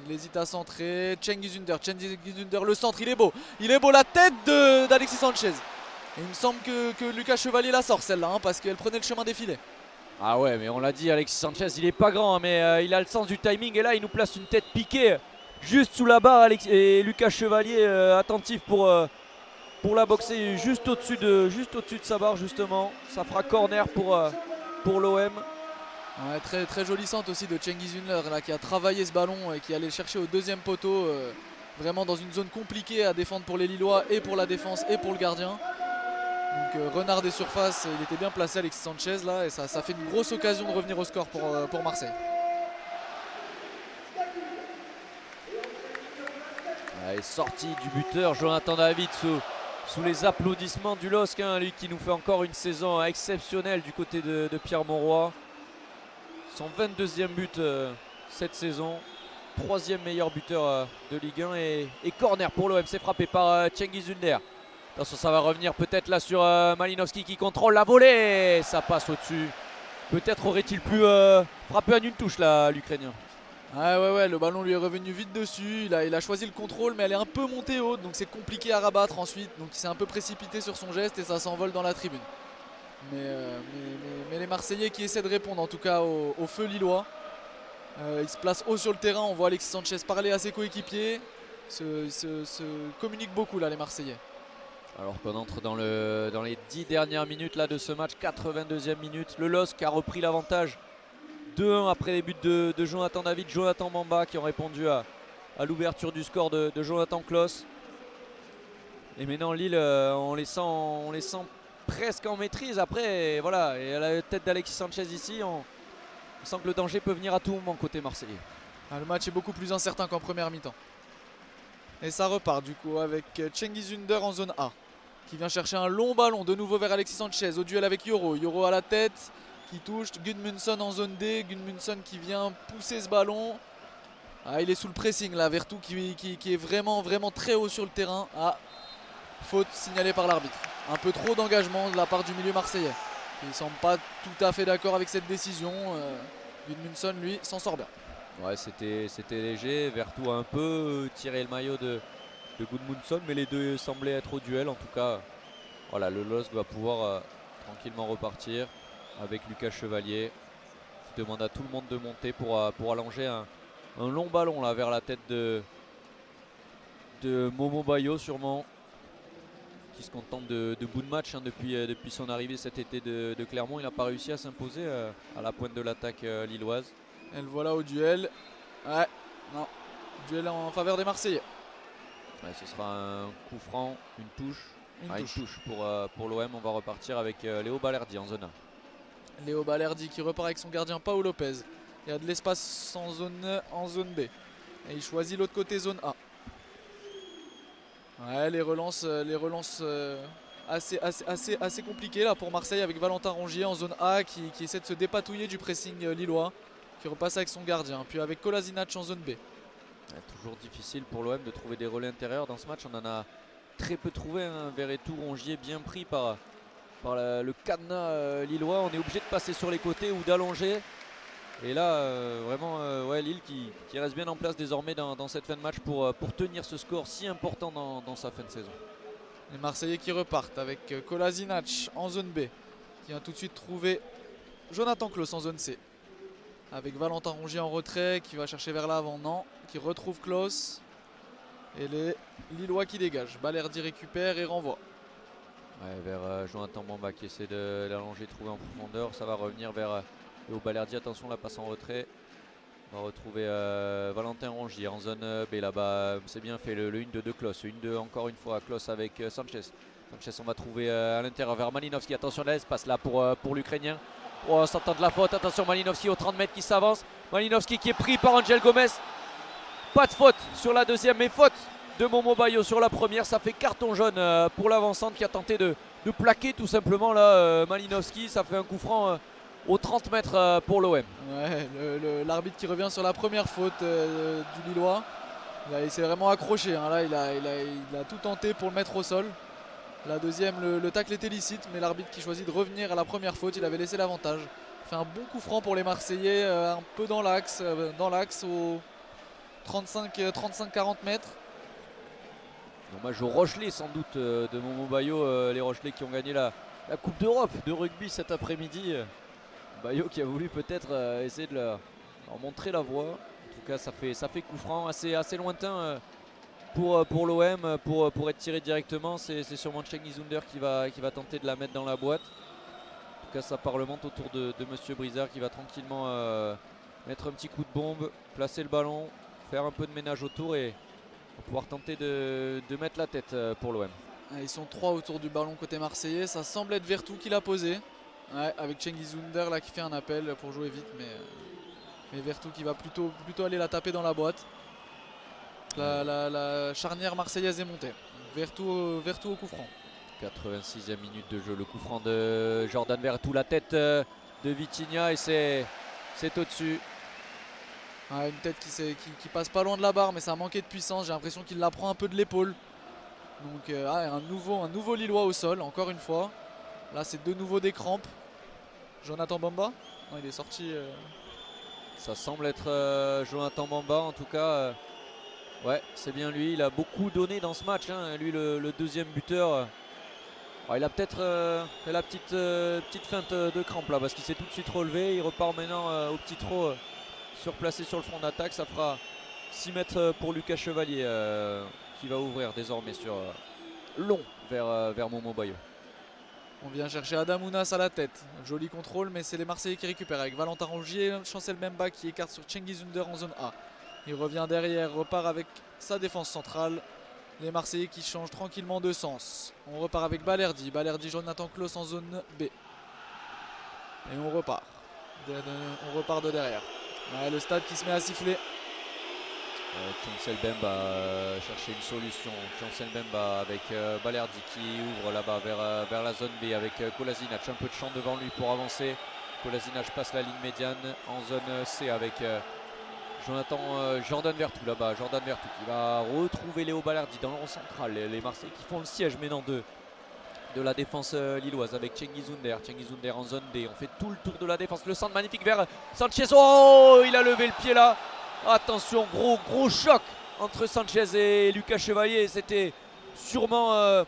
S3: Il hésite à centrer. Cengiz Under, le centre, il est beau la tête d'Alexis Sanchez. Et il me semble que Lucas Chevalier la sort celle-là parce qu'elle prenait le chemin des filets.
S1: Ah ouais, mais on l'a dit, Alexis Sanchez il est pas grand mais il a le sens du timing et là il nous place une tête piquée juste sous la barre et Lucas Chevalier attentif pour la boxer juste au-dessus de sa barre justement. Ça fera corner pour l'OM.
S3: Ouais, très, très jolie centre aussi de Cengiz Under là, qui a travaillé ce ballon et qui allait le chercher au deuxième poteau. Vraiment dans une zone compliquée à défendre pour les Lillois et pour la défense et pour le gardien. Donc renard des surfaces, il était bien placé Alexis Sanchez là et ça fait une grosse occasion de revenir au score pour Marseille.
S1: Et sortie du buteur Jonathan David sous les applaudissements du LOSC, lui qui nous fait encore une saison exceptionnelle du côté de Pierre-Mauroy. Son 22e but cette saison, 3e meilleur buteur de Ligue 1 et corner pour l'OM. C'est frappé par Cengiz Under. Attention, ça va revenir peut-être là sur Malinowski qui contrôle la volée. Ça passe au-dessus. Peut-être aurait-il pu frapper à une touche là, l'Ukrainien.
S3: Ouais, le ballon lui est revenu vite dessus, il a choisi le contrôle mais elle est un peu montée haute donc c'est compliqué à rabattre ensuite, donc il s'est un peu précipité sur son geste et ça s'envole dans la tribune. Mais les Marseillais qui essaient de répondre en tout cas au feu lillois, ils se placent haut sur le terrain, on voit Alexis Sanchez parler à ses coéquipiers, se communiquent beaucoup là les Marseillais.
S1: Alors qu'on entre dans les 10 dernières minutes là, de ce match, 82e minute. Le LOSC a repris l'avantage 2-1 après les buts de Jonathan David, Jonathan Bamba qui ont répondu à l'ouverture du score de Jonathan Klaus. Et maintenant Lille, on les sent presque en maîtrise. Après, voilà, et à la tête d'Alexis Sanchez ici, on sent que le danger peut venir à tout moment côté marseillais.
S3: Le match est beaucoup plus incertain qu'en première mi-temps. Et ça repart du coup avec Cengiz Ünder en zone A, qui vient chercher un long ballon de nouveau vers Alexis Sanchez au duel avec Yoro. Yoro à la tête, qui touche Gudmundsson en zone D. Gudmundsson qui vient pousser ce ballon. Il est sous le pressing là, Vertou qui est vraiment très haut sur le terrain. Faute signalée par l'arbitre. Un peu trop d'engagement de la part du milieu marseillais. Il ne semble pas tout à fait d'accord avec cette décision. Gudmundsson lui s'en sort bien.
S1: Ouais, c'était léger. Vertou a un peu tiré le maillot de Gudmundsson, mais les deux semblaient être au duel. En tout cas, voilà, le LOSC va pouvoir tranquillement repartir avec Lucas Chevalier qui demande à tout le monde de monter pour allonger un long ballon là vers la tête de Momo Bayo sûrement, qui se contente de bout de match depuis son arrivée cet été de Clermont. Il n'a pas réussi à s'imposer à la pointe de l'attaque lilloise.
S3: Et le voilà au duel. Non. Duel en faveur des Marseillais.
S1: Ouais, ce sera un coup franc, une touche pour l'OM. On va repartir avec Léo Balerdi en zone A.
S3: Léo Balerdi qui repart avec son gardien Paolo Lopez. Il y a de l'espace en zone B. Et il choisit l'autre côté, zone A. Ouais, les relances assez compliquées là pour Marseille, avec Valentin Rongier en zone A qui essaie de se dépatouiller du pressing lillois, qui repasse avec son gardien. Puis avec Kolasinac en zone B.
S1: Toujours difficile pour l'OM de trouver des relais intérieurs dans ce match. On en a très peu trouvé. Verretou, Rongier bien pris par le cadenas lillois. On est obligé de passer sur les côtés ou d'allonger. Et là, vraiment, Lille qui reste bien en place désormais dans cette fin de match pour tenir ce score si important dans sa fin de saison.
S3: Les Marseillais qui repartent avec Kolasinac en zone B, qui vient tout de suite trouver Jonathan Klaus en zone C. Avec Valentin Rongier en retrait, qui va chercher vers l'avant, non, qui retrouve Klaus. Et les Lillois qui dégagent. Balerdi récupère et renvoie.
S1: Ouais, vers Jonathan Bamba qui essaie d'allonger, de trouver en profondeur. Ça va revenir vers Léo Balerdi. Attention, la passe en retrait. On va retrouver Valentin Rongier en zone B là-bas. C'est bien fait le 1-2 de Klaus. 1-2 encore une fois. Klaus avec Sanchez. Sanchez, on va trouver à l'intérieur vers Malinovski. Attention, l'espace là pour l'Ukrainien. Oh, s'entend de la faute. Attention, Malinovski au 30 mètres qui s'avance. Malinovski qui est pris par Angel Gomez. Pas de faute sur la deuxième, mais faute de Momo Bayo sur la première. Ça fait carton jaune pour l'avancante qui a tenté de plaquer tout simplement là Malinovski. Ça fait un coup franc aux 30 mètres pour l'OM.
S3: Ouais, l'arbitre qui revient sur la première faute du Lillois. Là, il s'est vraiment accroché. Là, il a tout tenté pour le mettre au sol. La deuxième, le tacle était licite, mais l'arbitre qui choisit de revenir à la première faute, il avait laissé l'avantage. Fait un bon coup franc pour les Marseillais, un peu dans l'axe aux 35-40 mètres.
S1: Dommage aux Rochelais sans doute de Momo Bayo, les Rochelais qui ont gagné la Coupe d'Europe de rugby cet après-midi. Bayo qui a voulu peut-être essayer de leur montrer la voie. En tout cas, ça fait coup franc assez lointain pour l'OM, pour être tiré directement. C'est sûrement Cengiz Ünder qui va tenter de la mettre dans la boîte. En tout cas, ça parlemente autour de Monsieur Brizard qui va tranquillement mettre un petit coup de bombe, placer le ballon, faire un peu de ménage autour et pouvoir tenter de mettre la tête pour l'OM.
S3: Ils sont 3 autour du ballon côté marseillais. Ça semble être Vertou qui l'a posé. Ouais, avec Cengiz Ünder là qui fait un appel pour jouer vite, mais Vertou qui va plutôt aller la taper dans la boîte. La charnière marseillaise est montée. Vertou au coup franc.
S1: 86e minute de jeu, le coup franc de Jordan Vertou, la tête de Vitinha et c'est au-dessus.
S3: Une tête qui passe pas loin de la barre, mais ça a manqué de puissance. J'ai l'impression qu'il la prend un peu de l'épaule. Donc un nouveau Lillois au sol, encore une fois. Là, c'est de nouveau des crampes. Jonathan Bamba. Non, il est sorti.
S1: Ça semble être Jonathan Bamba, en tout cas. Ouais, c'est bien lui. Il a beaucoup donné dans ce match. Lui, le deuxième buteur. Il a peut-être fait la petite feinte de crampe là, parce qu'il s'est tout de suite relevé. Il repart maintenant au petit trot. Surplacé sur le front d'attaque, ça fera 6 mètres pour Lucas Chevalier qui va ouvrir désormais long vers Momo Bayo.
S3: On vient chercher Adam Ounas à la tête. Joli contrôle, mais c'est les Marseillais qui récupèrent avec Valentin Rongier, Chancel Bemba qui écarte sur Cengiz Under en zone A. Il revient derrière, repart avec sa défense centrale. Les Marseillais qui changent tranquillement de sens. On repart avec Balerdi. Balerdi, Jonathan Klaus en zone B. Et on repart. On repart de derrière. Ouais, le stade qui se met à siffler.
S1: Chancel Bemba chercher une solution. Chancel Bemba avec Balerdi qui ouvre là-bas vers la zone B avec Kolasinac. Un peu de champ devant lui pour avancer. Kolasinac passe la ligne médiane en zone C avec Jordan Vertou là-bas. Jordan Vertou qui va retrouver Léo Balerdi dans le rond central. Les Marseillais qui font le siège maintenant de la défense lilloise avec Cengiz Under. Cengiz Under en zone D. On fait tout le tour de la défense. Le centre magnifique vers Sanchez. Oh, il a levé le pied là. Attention, gros choc entre Sanchez et Lucas Chevalier. C'était sûrement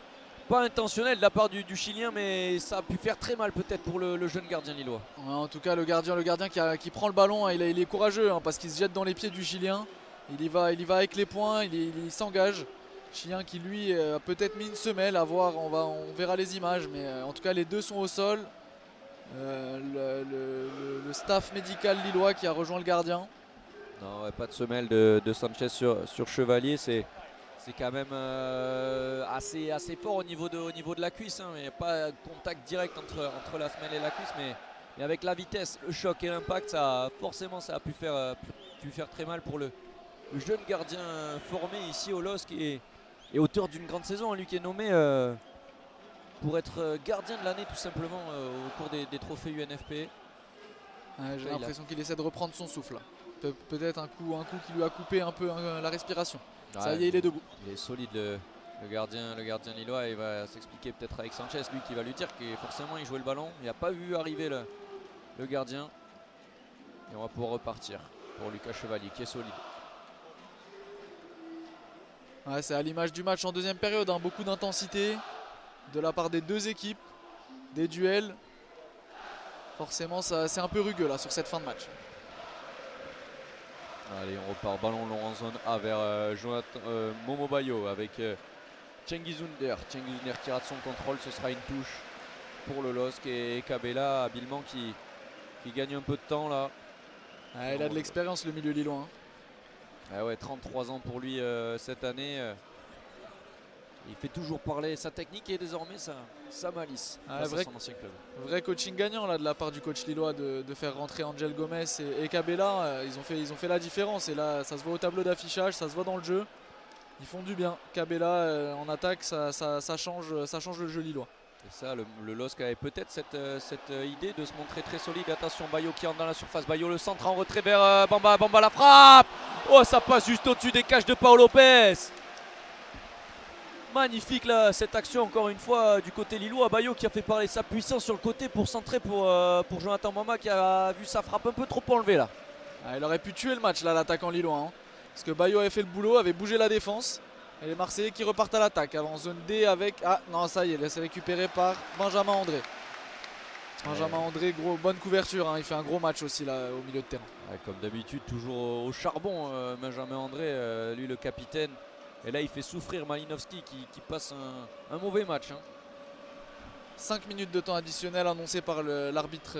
S1: pas intentionnel de la part du Chilien, mais ça a pu faire très mal peut-être pour le jeune gardien lillois.
S3: Ouais, en tout cas, le gardien qui prend le ballon, hein, il est courageux hein, parce qu'il se jette dans les pieds du Chilien. Il y va avec les poings, il s'engage. Chilien qui lui a peut-être mis une semelle, à voir, on verra les images, mais en tout cas les deux sont au sol. Le staff médical lillois qui a rejoint le gardien.
S1: Non, ouais, pas de semelle de Sanchez sur Chevalier, c'est quand même assez fort au niveau de la cuisse. Hein, il n'y a pas de contact direct entre la semelle et la cuisse, mais avec la vitesse, le choc et l'impact, forcément ça a pu faire très mal pour le jeune gardien formé ici au LOSC et auteur d'une grande saison. Hein, lui qui est nommé pour être gardien de l'année tout simplement au cours des trophées UNFP.
S3: Ouais, j'ai l'impression qu'il essaie de reprendre son souffle. Peut-être un coup qui lui a coupé un peu la respiration. Ouais, ça y est, il est debout.
S1: Il est solide le gardien lillois. Il va s'expliquer peut-être avec Sanchez, lui qui va lui dire que forcément il jouait le ballon. Il n'a pas vu arriver le gardien. Et on va pouvoir repartir pour Lucas Chevalier qui est solide.
S3: Ouais, c'est à l'image du match en deuxième période, hein. Beaucoup d'intensité de la part des deux équipes, des duels. Forcément, c'est un peu rugueux là sur cette fin de match.
S1: Allez, on repart ballon long en zone A vers Momo Bayo avec Cengiz Under. Cengiz Under qui rate son contrôle, ce sera une touche pour le LOSC et Kabela habilement qui gagne un peu de temps là.
S3: Ouais, il a de l'expérience le milieu lillois. Hein.
S1: Ah ouais, 33 ans pour lui cette année. Il fait toujours parler sa technique et désormais sa malice face à son ancien club.
S3: Vrai coaching gagnant là de la part du coach lillois de faire rentrer Angel Gomez et Kabela. Ils ont fait la différence et là ça se voit au tableau d'affichage, ça se voit dans le jeu. Ils font du bien. Kabela en attaque, ça change le jeu lillois.
S1: Et ça, le LOSC avait peut-être cette idée de se montrer très solide. Attention, Bayo qui entre dans la surface. Bayo le centre en retrait vers Bamba. Bamba la frappe. Oh, ça passe juste au-dessus des cages de Paolo Lopez. Magnifique là, cette action encore une fois du côté lillois. Bayo qui a fait parler sa puissance sur le côté pour centrer pour Jonathan Bamba qui a vu sa frappe un peu trop enlevée là.
S3: Ah, il aurait pu tuer le match là, l'attaquant lillois. Hein, parce que Bayo avait fait le boulot, avait bougé la défense. Et les Marseillais qui repartent à l'attaque. Avant zone D avec... Ah non, ça y est, là c'est récupéré par Benjamin André. Benjamin André, bonne couverture. Hein, il fait un gros match aussi là au milieu de terrain.
S1: Ouais, comme d'habitude, toujours au charbon, Benjamin André, lui le capitaine. Et là, il fait souffrir Malinowski qui passe un mauvais match. Hein.
S3: 5 minutes de temps additionnel annoncé par l'arbitre.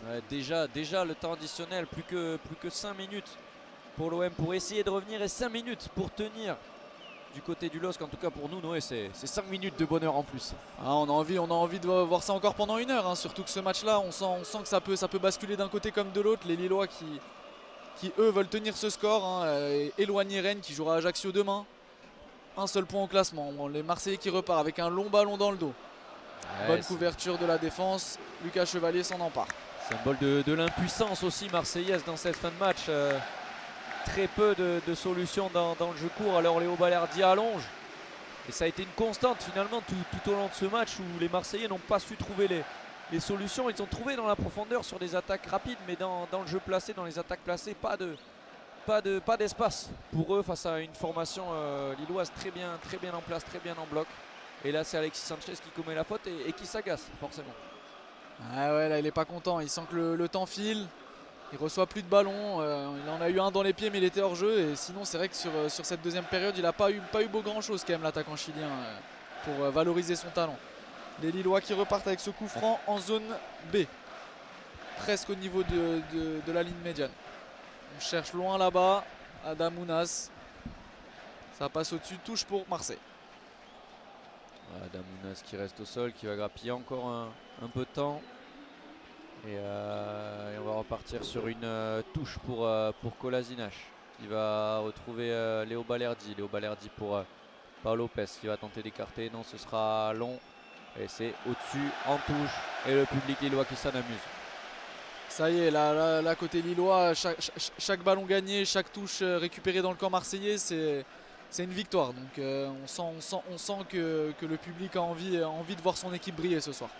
S1: Ouais, déjà le temps additionnel, plus que 5 minutes pour l'OM pour essayer de revenir et 5 minutes pour tenir du côté du LOSC. En tout cas pour nous, Noé, c'est 5 minutes de bonheur en plus.
S3: Ah, on a envie de voir ça encore pendant une heure. Hein, surtout que ce match-là, on sent que ça peut basculer d'un côté comme de l'autre. Les Lillois qui eux veulent tenir ce score, hein, éloigner Rennes qui jouera à Ajaccio demain. Un seul point au classement. Bon, les Marseillais qui repartent avec un long ballon dans le dos. Ouais, bonne couverture de la défense. Lucas Chevalier s'en empare.
S1: Symbole de l'impuissance aussi marseillaise dans cette fin de match. Très peu de solutions dans le jeu court. Alors Léo Balerdi allonge. Et ça a été une constante finalement tout au long de ce match où les Marseillais n'ont pas su trouver les solutions. Ils ont trouvé dans la profondeur sur des attaques rapides, mais dans le jeu placé, dans les attaques placées, pas d'espace pour eux face à une formation lilloise très bien en place, très bien en bloc. Et là c'est Alexis Sanchez qui commet la faute et qui s'agace forcément.
S3: Ah ouais, là il est pas content, il sent que le temps file. Il reçoit plus de ballon, il en a eu un dans les pieds mais il était hors jeu et sinon c'est vrai que sur cette deuxième période il n'a pas eu beau grand chose quand même l'attaquant chilien pour valoriser son talent. Les Lillois qui repartent avec ce coup franc en zone B, presque au niveau de la ligne médiane. On cherche loin là-bas, Adam Ounas, ça passe au-dessus, touche pour Marseille.
S1: Adam Ounas qui reste au sol, qui va grappiller encore un peu de temps. Et on va repartir sur une touche pour Kolasinac. Il va retrouver Léo Balerdi. Léo Balerdi pour Paolo Lopez qui va tenter d'écarter. Non, ce sera long. Et c'est au-dessus, en touche. Et le public lillois qui s'en amuse.
S3: Ça y est, là côté lillois, chaque ballon gagné, chaque touche récupérée dans le camp marseillais, c'est une victoire. Donc on sent que le public a envie de voir son équipe briller ce soir.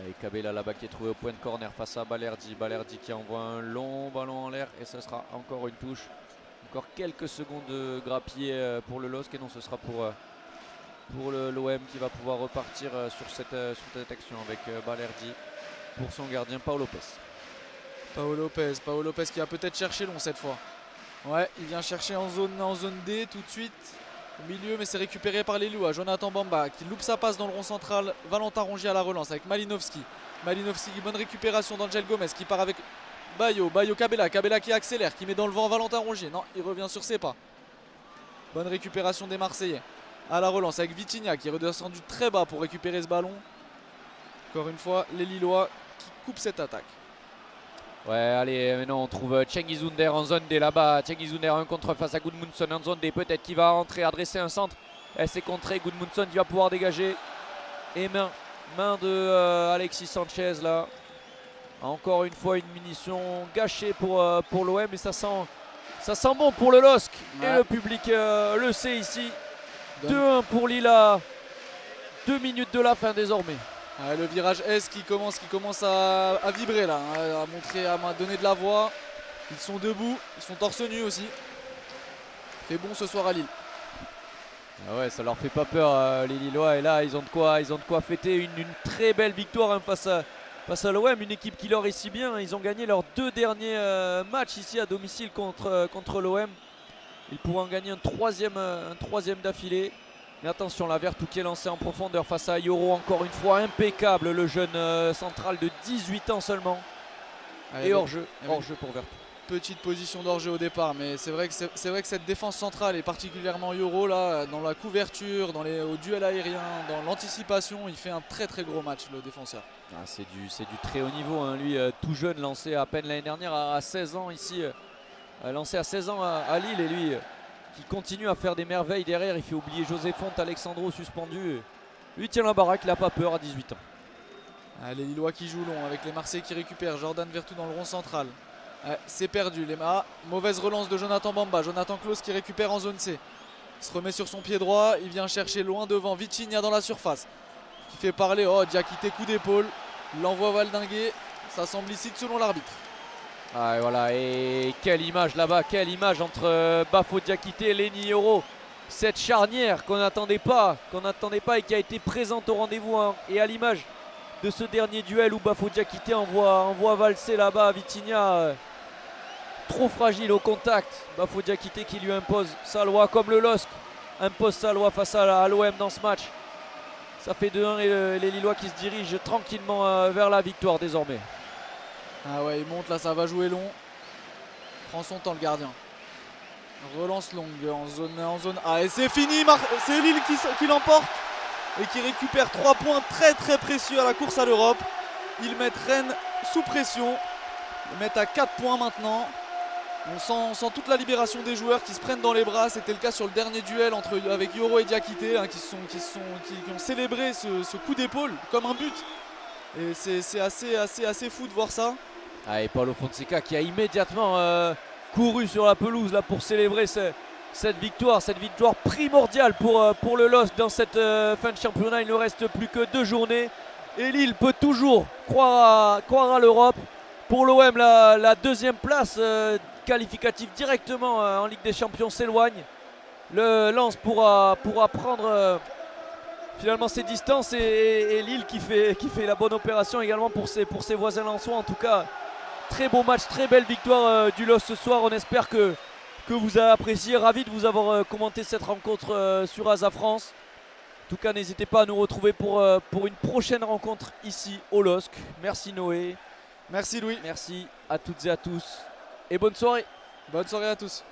S1: Et Cabella là-bas qui est trouvé au point de corner face à Balerdi. Balerdi qui envoie un long ballon en l'air et ce sera encore une touche. Encore quelques secondes de grappiller pour le LOSC et non, ce sera pour l'OM qui va pouvoir repartir sur cette action avec Balerdi pour son gardien Paolo Lopez.
S3: Paolo Lopez qui va peut-être chercher long cette fois. Ouais, il vient chercher en zone D tout de suite au milieu, mais c'est récupéré par les Lillois. Jonathan Bamba qui loupe sa passe dans le rond central. Valentin Rongier à la relance avec Malinowski. Malinowski, bonne récupération d'Angel Gomez qui part avec Bayo Cabella qui accélère, qui met dans le vent Valentin Rongier. Non, il revient sur ses pas. Bonne récupération des Marseillais. À la relance avec Vitinha qui est redescendu très bas pour récupérer ce ballon. Encore une fois, les Lillois qui coupent cette attaque.
S1: Ouais, allez, maintenant on trouve Cengiz Under en zone D là-bas. Cengiz Under 1 contre face à Gudmundsson en zone D. Peut-être qu'il va rentrer, adresser un centre. Et c'est contré. Gudmundsson qui va pouvoir dégager. Et main de Alexis Sanchez là. Encore une fois, une munition gâchée pour l'OM. Et ça sent bon pour le LOSC. Ouais. Et le public le sait ici. 2-1 pour Lille à 2 minutes de la fin désormais.
S3: Ouais, le virage S qui commence à vibrer là, à donner de la voix. Ils sont debout, ils sont torse nu aussi. Fait bon ce soir à Lille.
S1: Ah ouais, ça leur fait pas peur les Lillois et là ils ont de quoi fêter une très belle victoire hein, face à l'OM, une équipe qui leur est si bien. Ils ont gagné leurs 2 derniers matchs ici à domicile contre l'OM. Ils pourront en gagner un troisième d'affilée. Mais attention, la Vertou qui est lancée en profondeur face à Yoro, encore une fois impeccable, le jeune central de 18 ans seulement. Allez, et hors-jeu pour Vertou.
S3: Petite position d'hors-jeu au départ, mais c'est vrai que cette défense centrale et particulièrement Yoro là, dans la couverture, au duel aérien, dans l'anticipation, il fait un très très gros match le défenseur.
S1: Ah, c'est du très haut niveau, hein. Lui tout jeune, lancé à peine l'année dernière à 16 ans ici, lancé à 16 ans à Lille et lui qui continue à faire des merveilles derrière. Il fait oublier José Fonte, Alexandro suspendu. Lui tient la baraque, il n'a pas peur à 18 ans.
S3: Ah, les Lillois qui jouent long avec les Marseillais qui récupèrent. Jordan Vertou dans le rond central. C'est perdu. Mauvaise relance de Jonathan Bamba. Jonathan Klaus qui récupère en zone C. Il se remet sur son pied droit. Il vient chercher loin devant Vitinha dans la surface. Qui fait parler. Oh, Diakité, coup d'épaule. Il l'envoie valdinguer. Ça semble licite selon l'arbitre.
S1: Ah, et voilà, et quelle image là-bas, quelle image entre Bafo Diakité et Lenny Yoro. Cette charnière qu'on n'attendait pas et qui a été présente au rendez-vous hein, et à l'image de ce dernier duel où Bafo Diakité envoie valser là-bas Vitinha. Trop fragile au contact. Bafo Diakité qui lui impose sa loi comme le LOSC impose sa loi face à l'OM dans ce match. Ça fait 2-1 et les Lillois qui se dirigent tranquillement vers la victoire désormais.
S3: Ah ouais, il monte là, ça va jouer long. Prend son temps le gardien. Relance longue en zone A. Et c'est fini, c'est Lille qui l'emporte et qui récupère 3 points très très précieux à la course à l'Europe. Ils mettent Rennes sous pression. Ils mettent à 4 points maintenant. On sent toute la libération des joueurs qui se prennent dans les bras. C'était le cas sur le dernier duel avec Yoro et Diakité hein, qui ont célébré ce coup d'épaule comme un but. Et c'est assez fou de voir ça.
S1: Ah, et Paulo Fonseca qui a immédiatement couru sur la pelouse là, pour célébrer cette victoire primordiale pour le LOSC dans cette fin de championnat. Il ne reste plus que 2 journées et Lille peut toujours croire à l'Europe. Pour l'OM, la 2e place qualificative directement en Ligue des Champions s'éloigne. Le Lens pourra prendre finalement ses distances et Lille qui fait la bonne opération également pour ses voisins lensois. En tout cas, Très beau match, très belle victoire du LOS ce soir. On espère que vous avez apprécié. Ravi de vous avoir commenté cette rencontre sur Asa France. En tout cas, n'hésitez pas à nous retrouver pour une prochaine rencontre ici au LOSC. Merci Noé.
S3: Merci Louis.
S1: Merci à toutes et à tous. Et bonne soirée.
S3: Bonne soirée à tous.